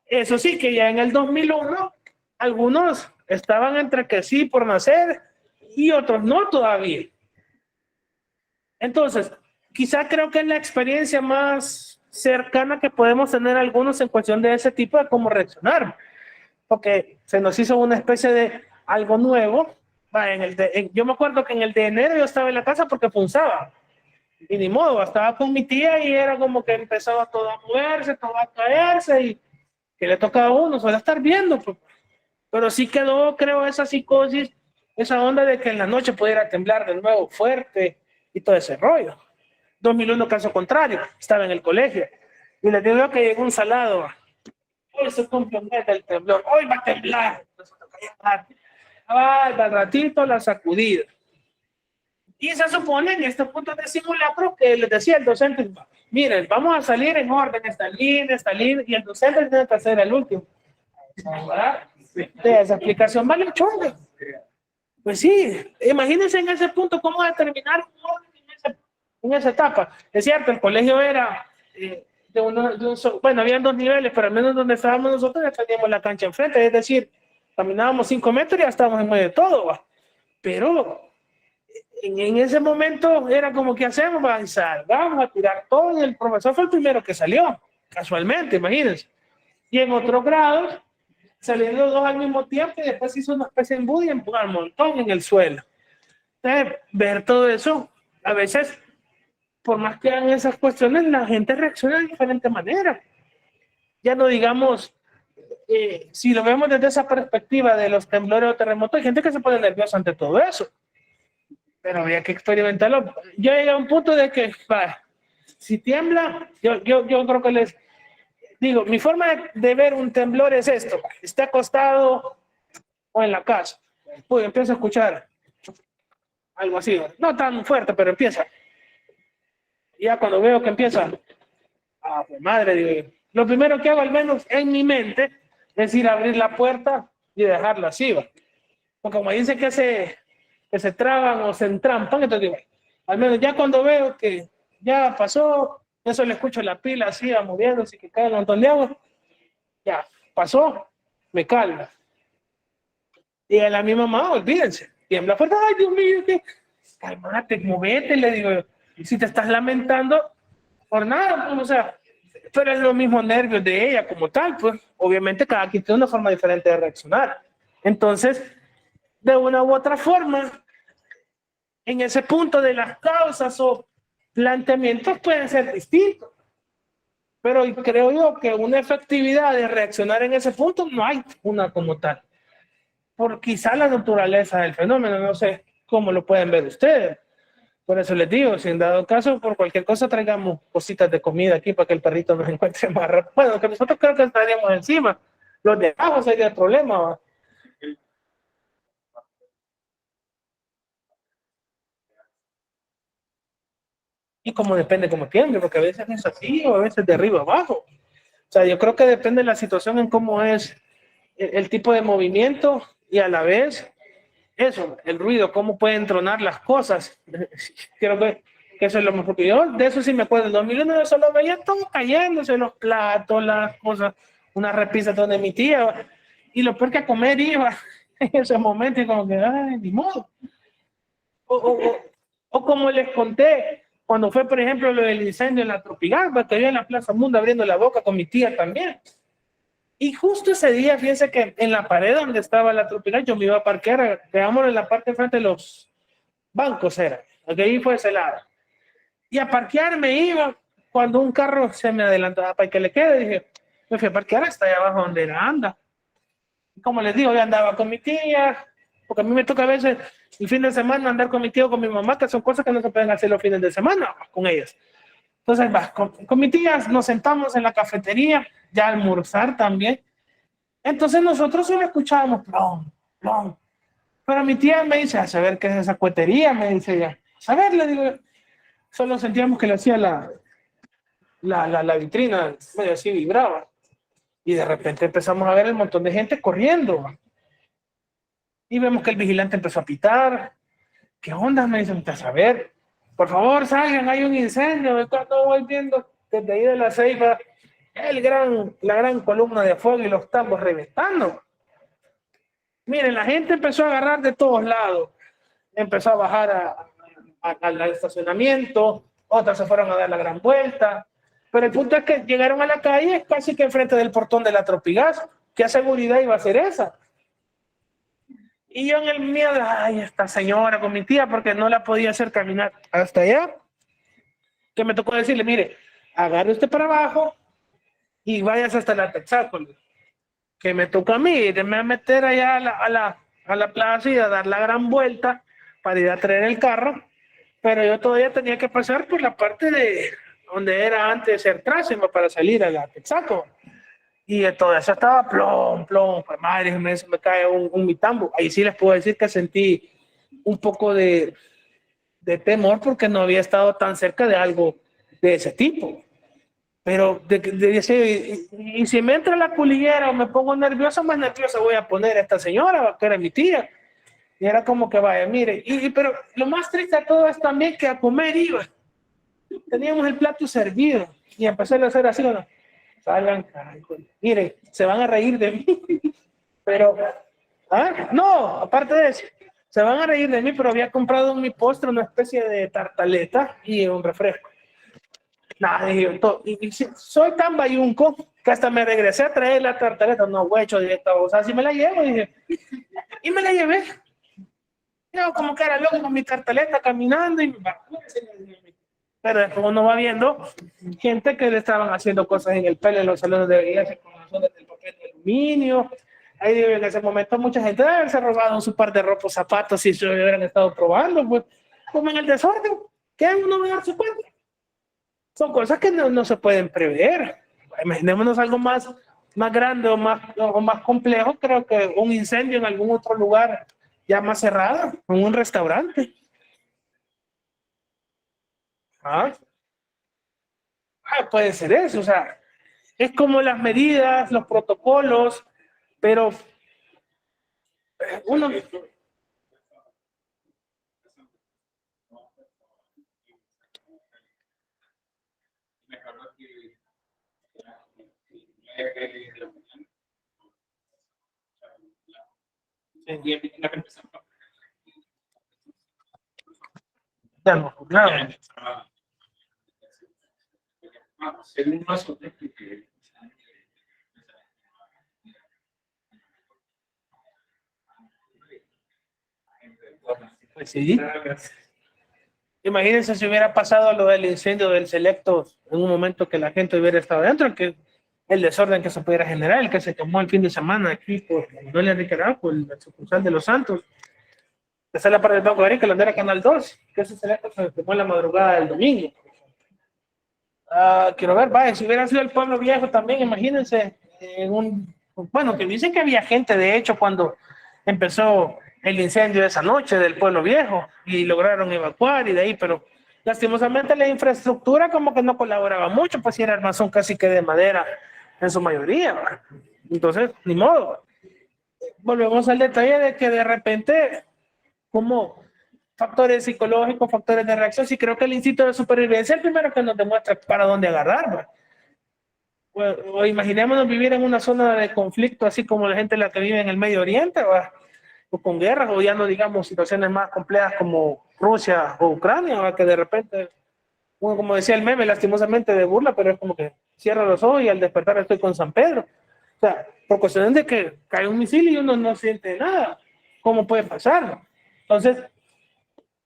Speaker 1: Eso sí, que ya en el 2001, algunos estaban entre que sí por nacer, y otros no todavía. Entonces, quizá creo que es la experiencia más cercana que podemos tener algunos en cuestión de ese tipo de cómo reaccionar, porque se nos hizo una especie de algo nuevo. Yo me acuerdo que en el de enero yo estaba en la casa porque punzaba, y ni modo, estaba con mi tía y era como que empezaba todo a moverse, todo a caerse, y que le tocaba a uno solo estar viendo, pues. Pero sí quedó, creo, esa psicosis, esa onda de que en la noche pudiera temblar de nuevo fuerte y todo ese rollo. 2001, caso contrario, estaba en el colegio y les digo que llegó un salado. Hoy se cumple un mes del temblor, hoy va a temblar. Al ratito la sacudida. Y se supone en este punto de simulacro que les decía el docente, miren, vamos a salir en orden, esta línea, y el docente tiene que hacer el último. ¿Verdad? De esa explicación vale chonga. Pues sí, imagínense en ese punto cómo determinar en esa etapa. Es cierto, el colegio era bueno, habían dos niveles, pero al menos donde estábamos nosotros ya teníamos la cancha enfrente, es decir, caminábamos 5 metros y ya estábamos en medio de todo, ¿va? Pero en ese momento era como que hacemos, vamos a tirar todo, y el profesor fue el primero que salió, casualmente, imagínense. Y en otros grados salieron los dos al mismo tiempo y después hizo una especie de embudo y empujó un montón en el suelo. Entonces, ver todo eso, a veces, por más que hagan esas cuestiones, la gente reacciona de diferente manera. Ya no digamos, si lo vemos desde esa perspectiva de los temblores o terremotos, hay gente que se pone nerviosa ante todo eso. Pero había que experimentarlo. Yo llegué a un punto de que, si tiembla, yo creo que les digo, mi forma de ver un temblor es esto: está acostado o en la casa, pues empiezo a escuchar algo así, no tan fuerte, pero empieza. Ya cuando veo que empieza, pues madre, digo, lo primero que hago, al menos en mi mente, es ir a abrir la puerta y dejarla así, ¿va? Porque como dicen que se traban o se entrampan, entonces digo, al menos ya cuando veo que ya pasó, eso le escucho la pila así, va moviéndose, que cae un montón de agua, ya pasó, me calma. Y a la mi mamá, olvídense, tiembla fuerte, ay Dios mío, ¿qué? Cálmate, movete, le digo, y si te estás lamentando por nada, pues, o sea, pero es lo mismo nervios de ella como tal, pues obviamente cada quien tiene una forma diferente de reaccionar. Entonces, de una u otra forma, en ese punto de las causas o planteamientos pueden ser distintos, pero creo yo que una efectividad de reaccionar en ese punto no hay una como tal, por quizá la naturaleza del fenómeno. No sé cómo lo pueden ver ustedes. Por eso les digo, si en dado caso, por cualquier cosa, traigamos cositas de comida aquí para que el perrito nos encuentre más rápido. Bueno, que nosotros creo que estaríamos encima. Los de abajo sería el problema, ¿va? Y como depende cómo tiemble, porque a veces es así o a veces de arriba abajo. O sea, yo creo que depende de la situación en cómo es el tipo de movimiento y a la vez eso, el ruido, cómo pueden tronar las cosas. Creo que eso es lo mejor que yo, de eso sí me acuerdo. En 2001 yo solo veía todo cayéndose, los platos, las cosas, una repisa donde mi tía, y lo peor que a comer iba en ese momento y como que, ay, ni modo. o como les conté, cuando fue, por ejemplo, lo del incendio en la Tropical, que había en la Plaza Mundo abriendo la boca con mi tía también. Y justo ese día, fíjense que en la pared donde estaba la Tropical, yo me iba a parquear, digamos, en la parte de frente de los bancos era, que ahí fue ese lado. Y a parquear me iba cuando un carro se me adelantaba para que le quede. Dije, me fui a parquear hasta allá abajo donde era anda. Como les digo, yo andaba con mi tía, porque a mí me toca a veces el fin de semana andar con mi tío o con mi mamá, que son cosas que no se pueden hacer los fines de semana con ellas. Entonces, con mi tía nos sentamos en la cafetería, ya a almorzar también. Entonces nosotros solo escuchábamos plom, plom. Pero mi tía me dice, a saber qué es esa cuetería, me dice ella. A saber, le digo, solo sentíamos que le hacía la vitrina, medio así vibraba. Y de repente empezamos a ver el montón de gente corriendo. Y vemos que el vigilante empezó a pitar. ¿Qué onda? Me dicen, a saber, por favor salgan, hay un incendio. Cuando voy viendo desde ahí de la Ceiba, la gran columna de fuego y los tambos reventando. Miren, la gente empezó a agarrar de todos lados. Empezó a bajar al estacionamiento, otras se fueron a dar la gran vuelta. Pero el punto es que llegaron a la calle casi que enfrente del portón de la Tropigas. ¿Qué seguridad iba a ser esa? Y yo en el miedo, ay, esta señora con mi tía, porque no la podía hacer caminar hasta allá, que me tocó decirle, mire, agarre usted para abajo y vayas hasta la Texaco, que me toca a mí, irme a meter allá a la plaza y a dar la gran vuelta para ir a traer el carro, pero yo todavía tenía que pasar por la parte de donde era antes el tránsito para salir a la Texaco. Y todo eso estaba plom, pues madre, me cae un mitambo. Ahí sí les puedo decir que sentí un poco de temor porque no había estado tan cerca de algo de ese tipo. Pero y si me entra la culillera o me pongo nervioso, más nervioso voy a poner a esta señora, que era mi tía. Y era como que vaya, mire, pero lo más triste de todo es también que a comer iba. Teníamos el plato servido y empecé a hacer así, ¿no? Salgan, caray, mire, se van a reír de mí, pero, no, aparte de eso, se van a reír de mí, pero había comprado en mi postre una especie de tartaleta y un refresco. Nada, y soy tan bayunco que hasta me regresé a traer la tartaleta, no, huecho directo, o sea, si me la llevo, dije, y me la llevé. Yo como que era loco con mi tartaleta caminando y pero después uno va viendo gente que le estaban haciendo cosas en el pelo en los salones de belleza con las zonas del papel de aluminio. Ahí digo, en ese momento mucha gente debe haberse robado su par de ropa, zapatos si se hubieran estado probando, pues como en el desorden, que uno va a darse cuenta. Son cosas que no se pueden prever. Imaginémonos algo más grande o más complejo, creo que un incendio en algún otro lugar ya más cerrado, en un restaurante. Puede ser eso, o sea, es como las medidas, los protocolos, pero uno... Claro. Pues sí. Imagínense si hubiera pasado lo del incendio del Selectos en un momento que la gente hubiera estado dentro, que el desorden que se pudiera generar, el que se tomó el fin de semana aquí por Manuel Enrique Araujo, la sucursal de Los Santos. Esa es la parte del Banco de Arica, la era Canal 2, que ese Selectos se tomó en la madrugada del domingo. Quiero ver, vaya, si hubiera sido el Pueblo Viejo también, imagínense, bueno, que dicen que había gente, de hecho, cuando empezó el incendio de esa noche del Pueblo Viejo y lograron evacuar y de ahí, pero lastimosamente la infraestructura como que no colaboraba mucho, pues si era armazón casi que de madera en su mayoría, ¿verdad? Entonces, ni modo. Volvemos al detalle de que de repente, como factores psicológicos, factores de reacción, sí creo que el instinto de supervivencia es el primero que nos demuestra para dónde agarrar, ¿verdad? O imaginémonos vivir en una zona de conflicto, así como la gente la que vive en el Medio Oriente, ¿verdad? O con guerras, o ya no digamos situaciones más complejas como Rusia o Ucrania, que de repente, uno, como decía el meme, lastimosamente de burla, pero es como que cierra los ojos y al despertar estoy con San Pedro. O sea, por cuestiones de que cae un misil y uno no siente nada. ¿Cómo puede pasar? Entonces,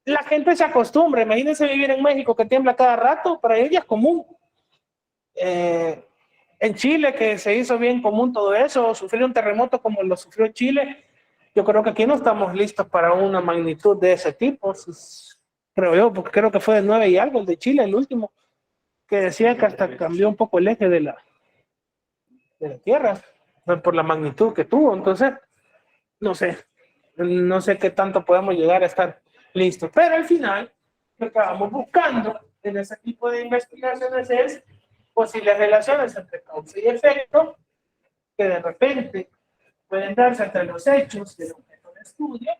Speaker 1: la gente se acostumbra. Imagínense vivir en México que tiembla cada rato, para ellos es común. En Chile, que se hizo bien común todo eso, sufrir un terremoto como lo sufrió Chile, yo creo que aquí no estamos listos para una magnitud de ese tipo, creo yo, porque creo que fue de 9 y algo, el de Chile, el último, que decía que hasta cambió un poco el eje de la Tierra, por la magnitud que tuvo. Entonces, no sé qué tanto podemos llegar a estar listos, pero al final, lo que vamos buscando en ese tipo de investigaciones es posibles relaciones entre causa y efecto que de repente pueden darse entre los hechos del objeto de estudio,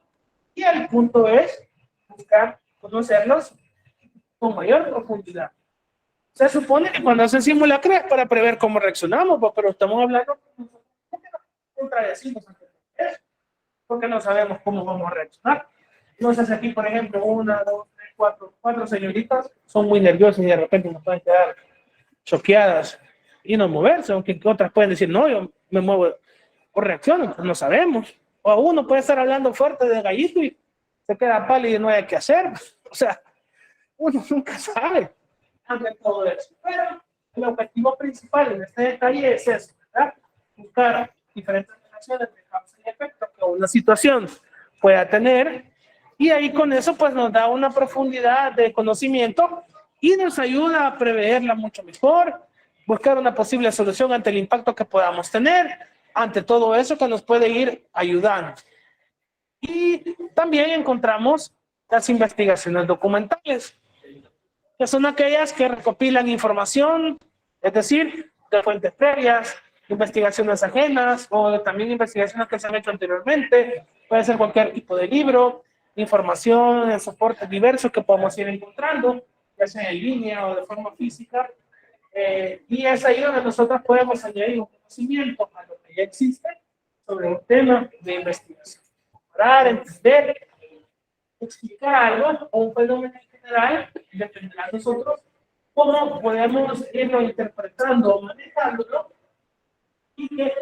Speaker 1: y el punto es buscar conocerlos con mayor profundidad. Se supone que cuando hacen simulacro es para prever cómo reaccionamos, pero estamos hablando contradecimos porque no sabemos cómo vamos a reaccionar. Entonces aquí, por ejemplo, 1, 2, 3, 4 señoritas son muy nerviosas y de repente nos pueden quedar choqueadas y no moverse, aunque otras pueden decir, no, yo me muevo o reacciono, pues no sabemos. O uno puede estar hablando fuerte de gallito y se queda pálido y no hay qué hacer. O sea, uno nunca sabe ante todo eso. Pero el objetivo principal en este detalle es eso, ¿verdad? Buscar diferentes relaciones de causa y efecto que una situación pueda tener, y ahí con eso pues nos da una profundidad de conocimiento y nos ayuda a preverla mucho mejor, buscar una posible solución ante el impacto que podamos tener, ante todo eso que nos puede ir ayudando. Y también encontramos las investigaciones documentales, que son aquellas que recopilan información, es decir, de fuentes previas, investigaciones ajenas o también investigaciones que se han hecho anteriormente. Puede ser cualquier tipo de libro, información, soportes diversos que podemos ir encontrando, ya sea en línea o de forma física. Y es ahí donde nosotros podemos añadir un conocimiento a lo que ya existe sobre un tema de investigación. Para entender, explicar algo o un fenómeno en general, dependerá de nosotros cómo podemos irlo interpretando o manejándolo y que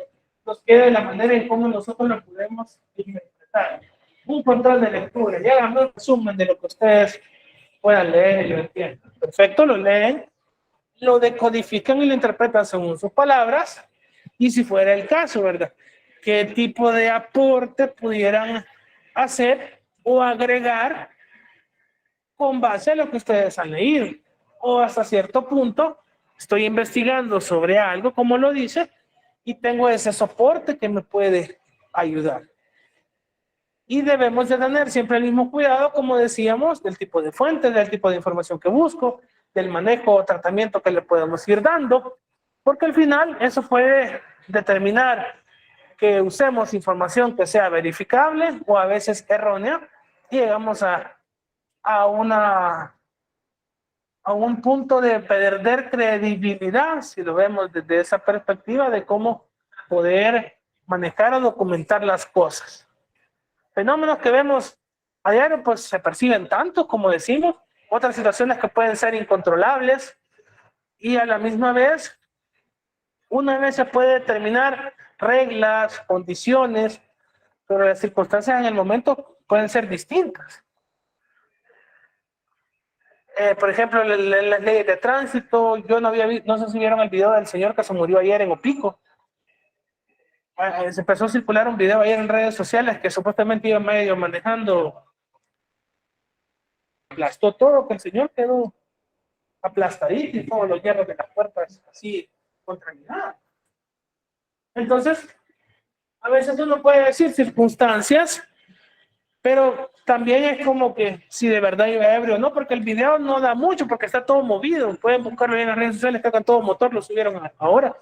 Speaker 1: nos quede de la manera en cómo nosotros lo podemos interpretar. Un control de lectura, ya hagamos un resumen de lo que ustedes puedan leer y lo entiendan. Perfecto, lo leen, lo decodifican y lo interpretan según sus palabras, y si fuera el caso, ¿verdad? ¿Qué tipo de aporte pudieran hacer o agregar con base a lo que ustedes han leído? O hasta cierto punto, estoy investigando sobre algo, como lo dice, y tengo ese soporte que me puede ayudar. Y debemos de tener siempre el mismo cuidado, como decíamos, del tipo de fuente, del tipo de información que busco, del manejo o tratamiento que le podemos ir dando, porque al final eso puede determinar que usemos información que sea verificable o a veces errónea, y llegamos a un punto de perder credibilidad, si lo vemos desde esa perspectiva de cómo poder manejar o documentar las cosas. Fenómenos que vemos a diario pues se perciben tanto, como decimos, otras situaciones que pueden ser incontrolables, y a la misma vez una vez se puede determinar reglas, condiciones, pero las circunstancias en el momento pueden ser distintas. Por ejemplo, las leyes de tránsito, yo no había visto, no sé si vieron el video del señor que se murió ayer en Opico. Se empezó a circular un video ayer en redes sociales que supuestamente iba medio manejando, aplastó todo, que el señor quedó aplastadito y todos los hierros de las puertas así contaminados. Entonces, a veces uno puede decir circunstancias, pero también es como que si de verdad iba ebrio o no, porque el video no da mucho, porque está todo movido. Pueden buscarlo en las redes sociales, está con todo motor, lo subieron ahora.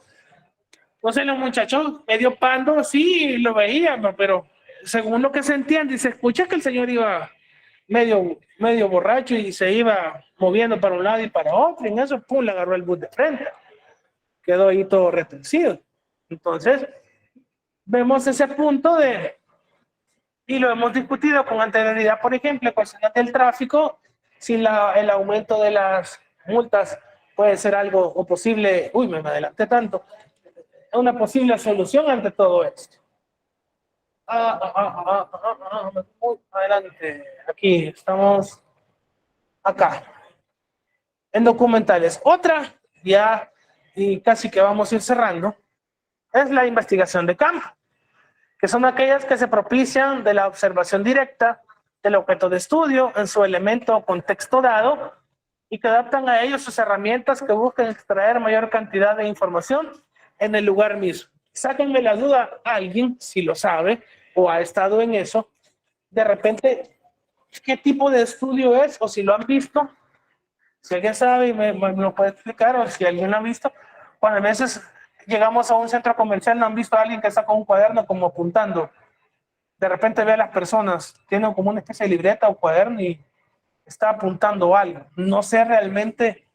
Speaker 1: Entonces los muchachos medio pando, sí, lo veían, pero según lo que se entiende y se escucha, que el señor iba medio borracho y se iba moviendo para un lado y para otro, y en eso, pum, le agarró el bus de frente. Quedó ahí todo retorcido. Entonces, vemos ese punto de Y lo hemos discutido con anterioridad, por ejemplo, cuestiones del tráfico, si el aumento de las multas puede ser algo o posible, uy, me adelanté tanto, una posible solución ante todo esto. Adelante, aquí estamos, acá, en documentales. Otra, ya, y casi que vamos a ir cerrando, es la investigación de campo, que son aquellas que se propician de la observación directa del objeto de estudio en su elemento o contexto dado y que adaptan a ellos sus herramientas que buscan extraer mayor cantidad de información en el lugar mismo. Sáquenme la duda a alguien, si lo sabe o ha estado en eso, de repente, ¿qué tipo de estudio es? O si lo han visto, si alguien sabe y me lo puede explicar, o si alguien lo ha visto, cuando a veces llegamos a un centro comercial, no han visto a alguien que está con un cuaderno como apuntando. De repente ve a las personas, tienen como una especie de libreta o cuaderno y está apuntando algo. No sé realmente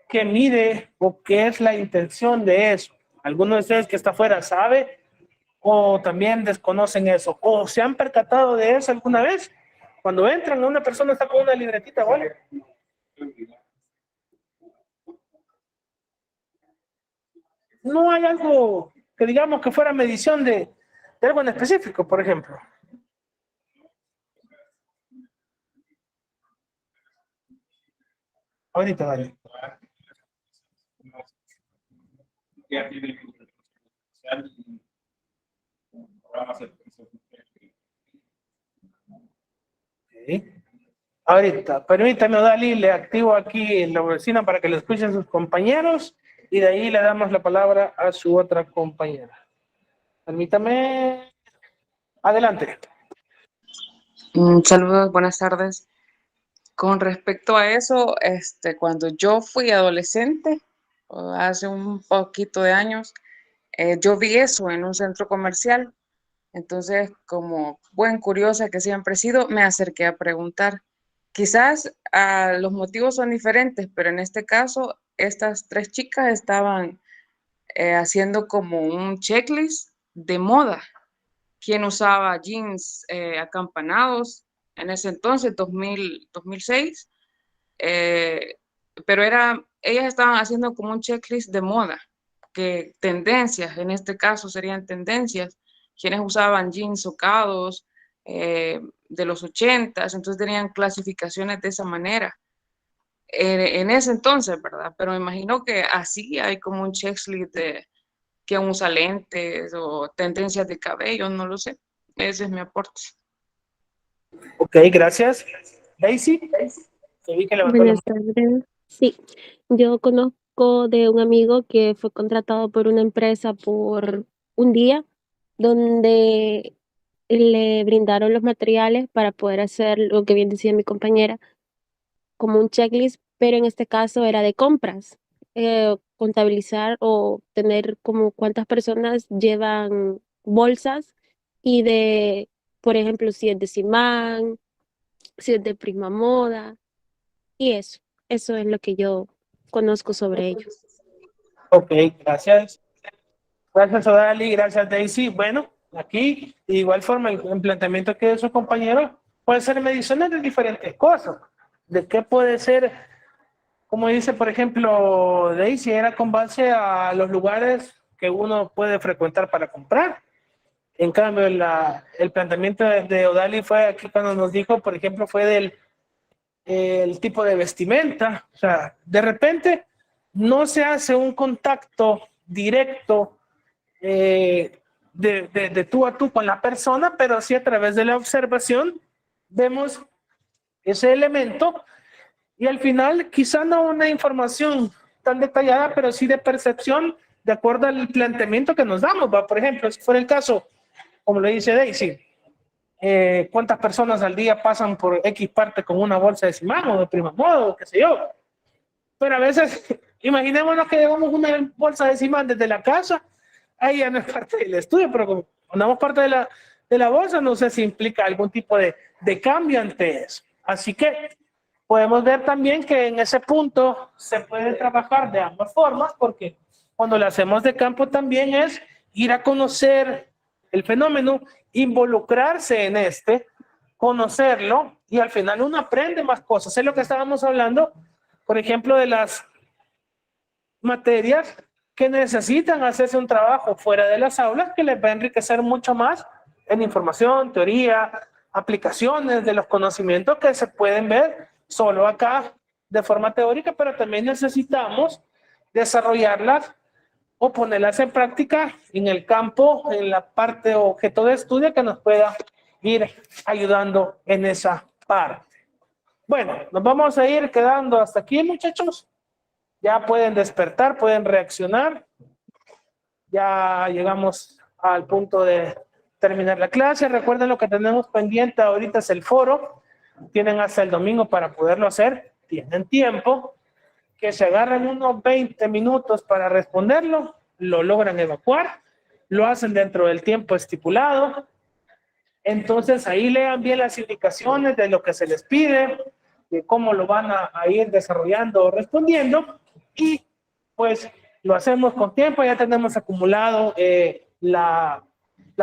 Speaker 1: qué mide o qué es la intención de eso. ¿Alguno de ustedes que está afuera sabe o también desconocen eso? ¿O se han percatado de eso alguna vez? Cuando entran, una persona está con una libretita, ¿vale? No hay algo que digamos que fuera medición de algo en específico, por ejemplo. Ahorita, dale.
Speaker 7: Ya tiene programas de
Speaker 1: Okay. Ahorita, permítame, Dali, le activo aquí en la oficina para que lo escuchen sus compañeros y de ahí le damos la palabra a su otra compañera. Permítame. Adelante.
Speaker 8: Saludos, buenas tardes. Con respecto a eso, cuando yo fui adolescente, hace un poquito de años, yo vi eso en un centro comercial. Entonces, como buen curiosa que siempre he sido, me acerqué a preguntar. Quizás los motivos son diferentes, pero en este caso, estas tres chicas estaban haciendo como un checklist de moda. ¿Quién usaba jeans acampanados en ese entonces, 2006? Pero ellas estaban haciendo como un checklist de moda, que tendencias, en este caso serían tendencias, quienes usaban jeans socados de los 80s, entonces tenían clasificaciones de esa manera. En ese entonces, ¿verdad? Pero me imagino que así hay como un checklist de quién usa lentes o tendencias de cabello, no lo sé. Ese es mi aporte.
Speaker 1: Ok, gracias. Daisy, se vi que levantó la
Speaker 2: Buenas tardes. Sí, yo conozco de un amigo que fue contratado por una empresa por un día donde le brindaron los materiales para poder hacer lo que bien decía mi compañera, como un checklist, pero en este caso era de compras. Contabilizar o tener como cuántas personas llevan bolsas y de, por ejemplo, si es de Simán, si es de Prima Moda, y eso es lo que yo conozco sobre ellos.
Speaker 1: Ok, gracias. Gracias, Odali, gracias, Daisy. Bueno, aquí, de igual forma, el planteamiento que de sus compañeros puede ser mediciones de diferentes cosas. De qué puede ser, como dice, por ejemplo, Daisy, era con base a los lugares que uno puede frecuentar para comprar. En cambio, el planteamiento de Odali fue aquí cuando nos dijo, por ejemplo, fue del el tipo de vestimenta. O sea, de repente no se hace un contacto directo de tú a tú con la persona, pero sí a través de la observación vemos ese elemento y al final quizá no una información tan detallada, pero sí de percepción de acuerdo al planteamiento que nos damos, ¿va? Por ejemplo, si fuera el caso, como le dice Daisy, cuántas personas al día pasan por X parte con una bolsa de Simán o de Prima Moda o qué sé yo. Pero a veces, imaginémonos que llevamos una bolsa de Simán desde la casa, ahí ya no es parte del estudio, pero como ponemos parte de la bolsa, no sé si implica algún tipo de cambio ante eso. Así que podemos ver también que en ese punto se puede trabajar de ambas formas, porque cuando lo hacemos de campo también es ir a conocer el fenómeno involucrarse en conocerlo, y al final uno aprende más cosas. Es lo que estábamos hablando, por ejemplo, de las materias que necesitan hacerse un trabajo fuera de las aulas que les va a enriquecer mucho más en información, teoría, aplicaciones de los conocimientos que se pueden ver solo acá de forma teórica, pero también necesitamos desarrollarlas o ponerlas en práctica en el campo, en la parte objeto de estudio que nos pueda ir ayudando en esa parte. Bueno, nos vamos a ir quedando hasta aquí, muchachos. Ya pueden despertar, pueden reaccionar. Ya llegamos al punto de terminar la clase. Recuerden, lo que tenemos pendiente ahorita es el foro. Tienen hasta el domingo para poderlo hacer. Tienen tiempo. Que se agarren unos 20 minutos para responderlo. Lo logran evacuar. Lo hacen dentro del tiempo estipulado. Entonces ahí lean bien las indicaciones de lo que se les pide, de cómo lo van a ir desarrollando o respondiendo, y pues lo hacemos con tiempo. Ya tenemos acumulado la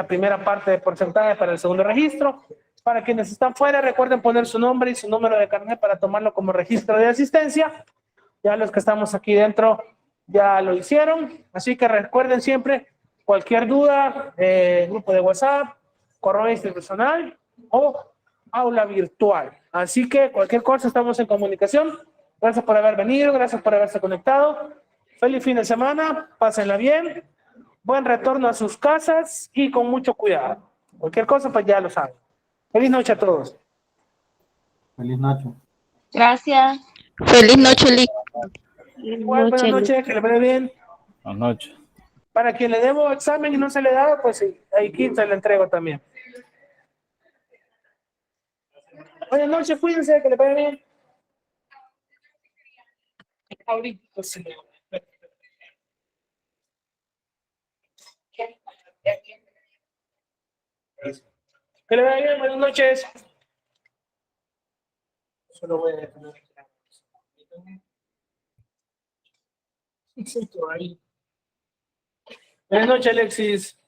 Speaker 1: primera parte de porcentaje para el segundo registro. Para quienes están fuera, recuerden poner su nombre y su número de carnet para tomarlo como registro de asistencia. Ya los que estamos aquí dentro ya lo hicieron, así que recuerden siempre cualquier duda, grupo de WhatsApp, correo institucional o aula virtual. Así que cualquier cosa, estamos en comunicación. Gracias por haber venido, gracias por haberse conectado. Feliz fin de semana, pásenla bien, buen retorno a sus casas y con mucho cuidado. Cualquier cosa, pues ya lo saben. Feliz noche a todos.
Speaker 4: Feliz noche.
Speaker 9: Gracias.
Speaker 10: Feliz noche, Lick.
Speaker 1: Igual, buenas noches, que le vaya bien.
Speaker 6: Buenas noches.
Speaker 1: Para quien le debo examen y no se le da, pues sí, ahí 15 le entrego también. Buenas noches, cuídense, que le vaya bien. Ahorita sí. Que le vaya bien, buenas noches. Solo voy a detener. Buenas noches, Alexis.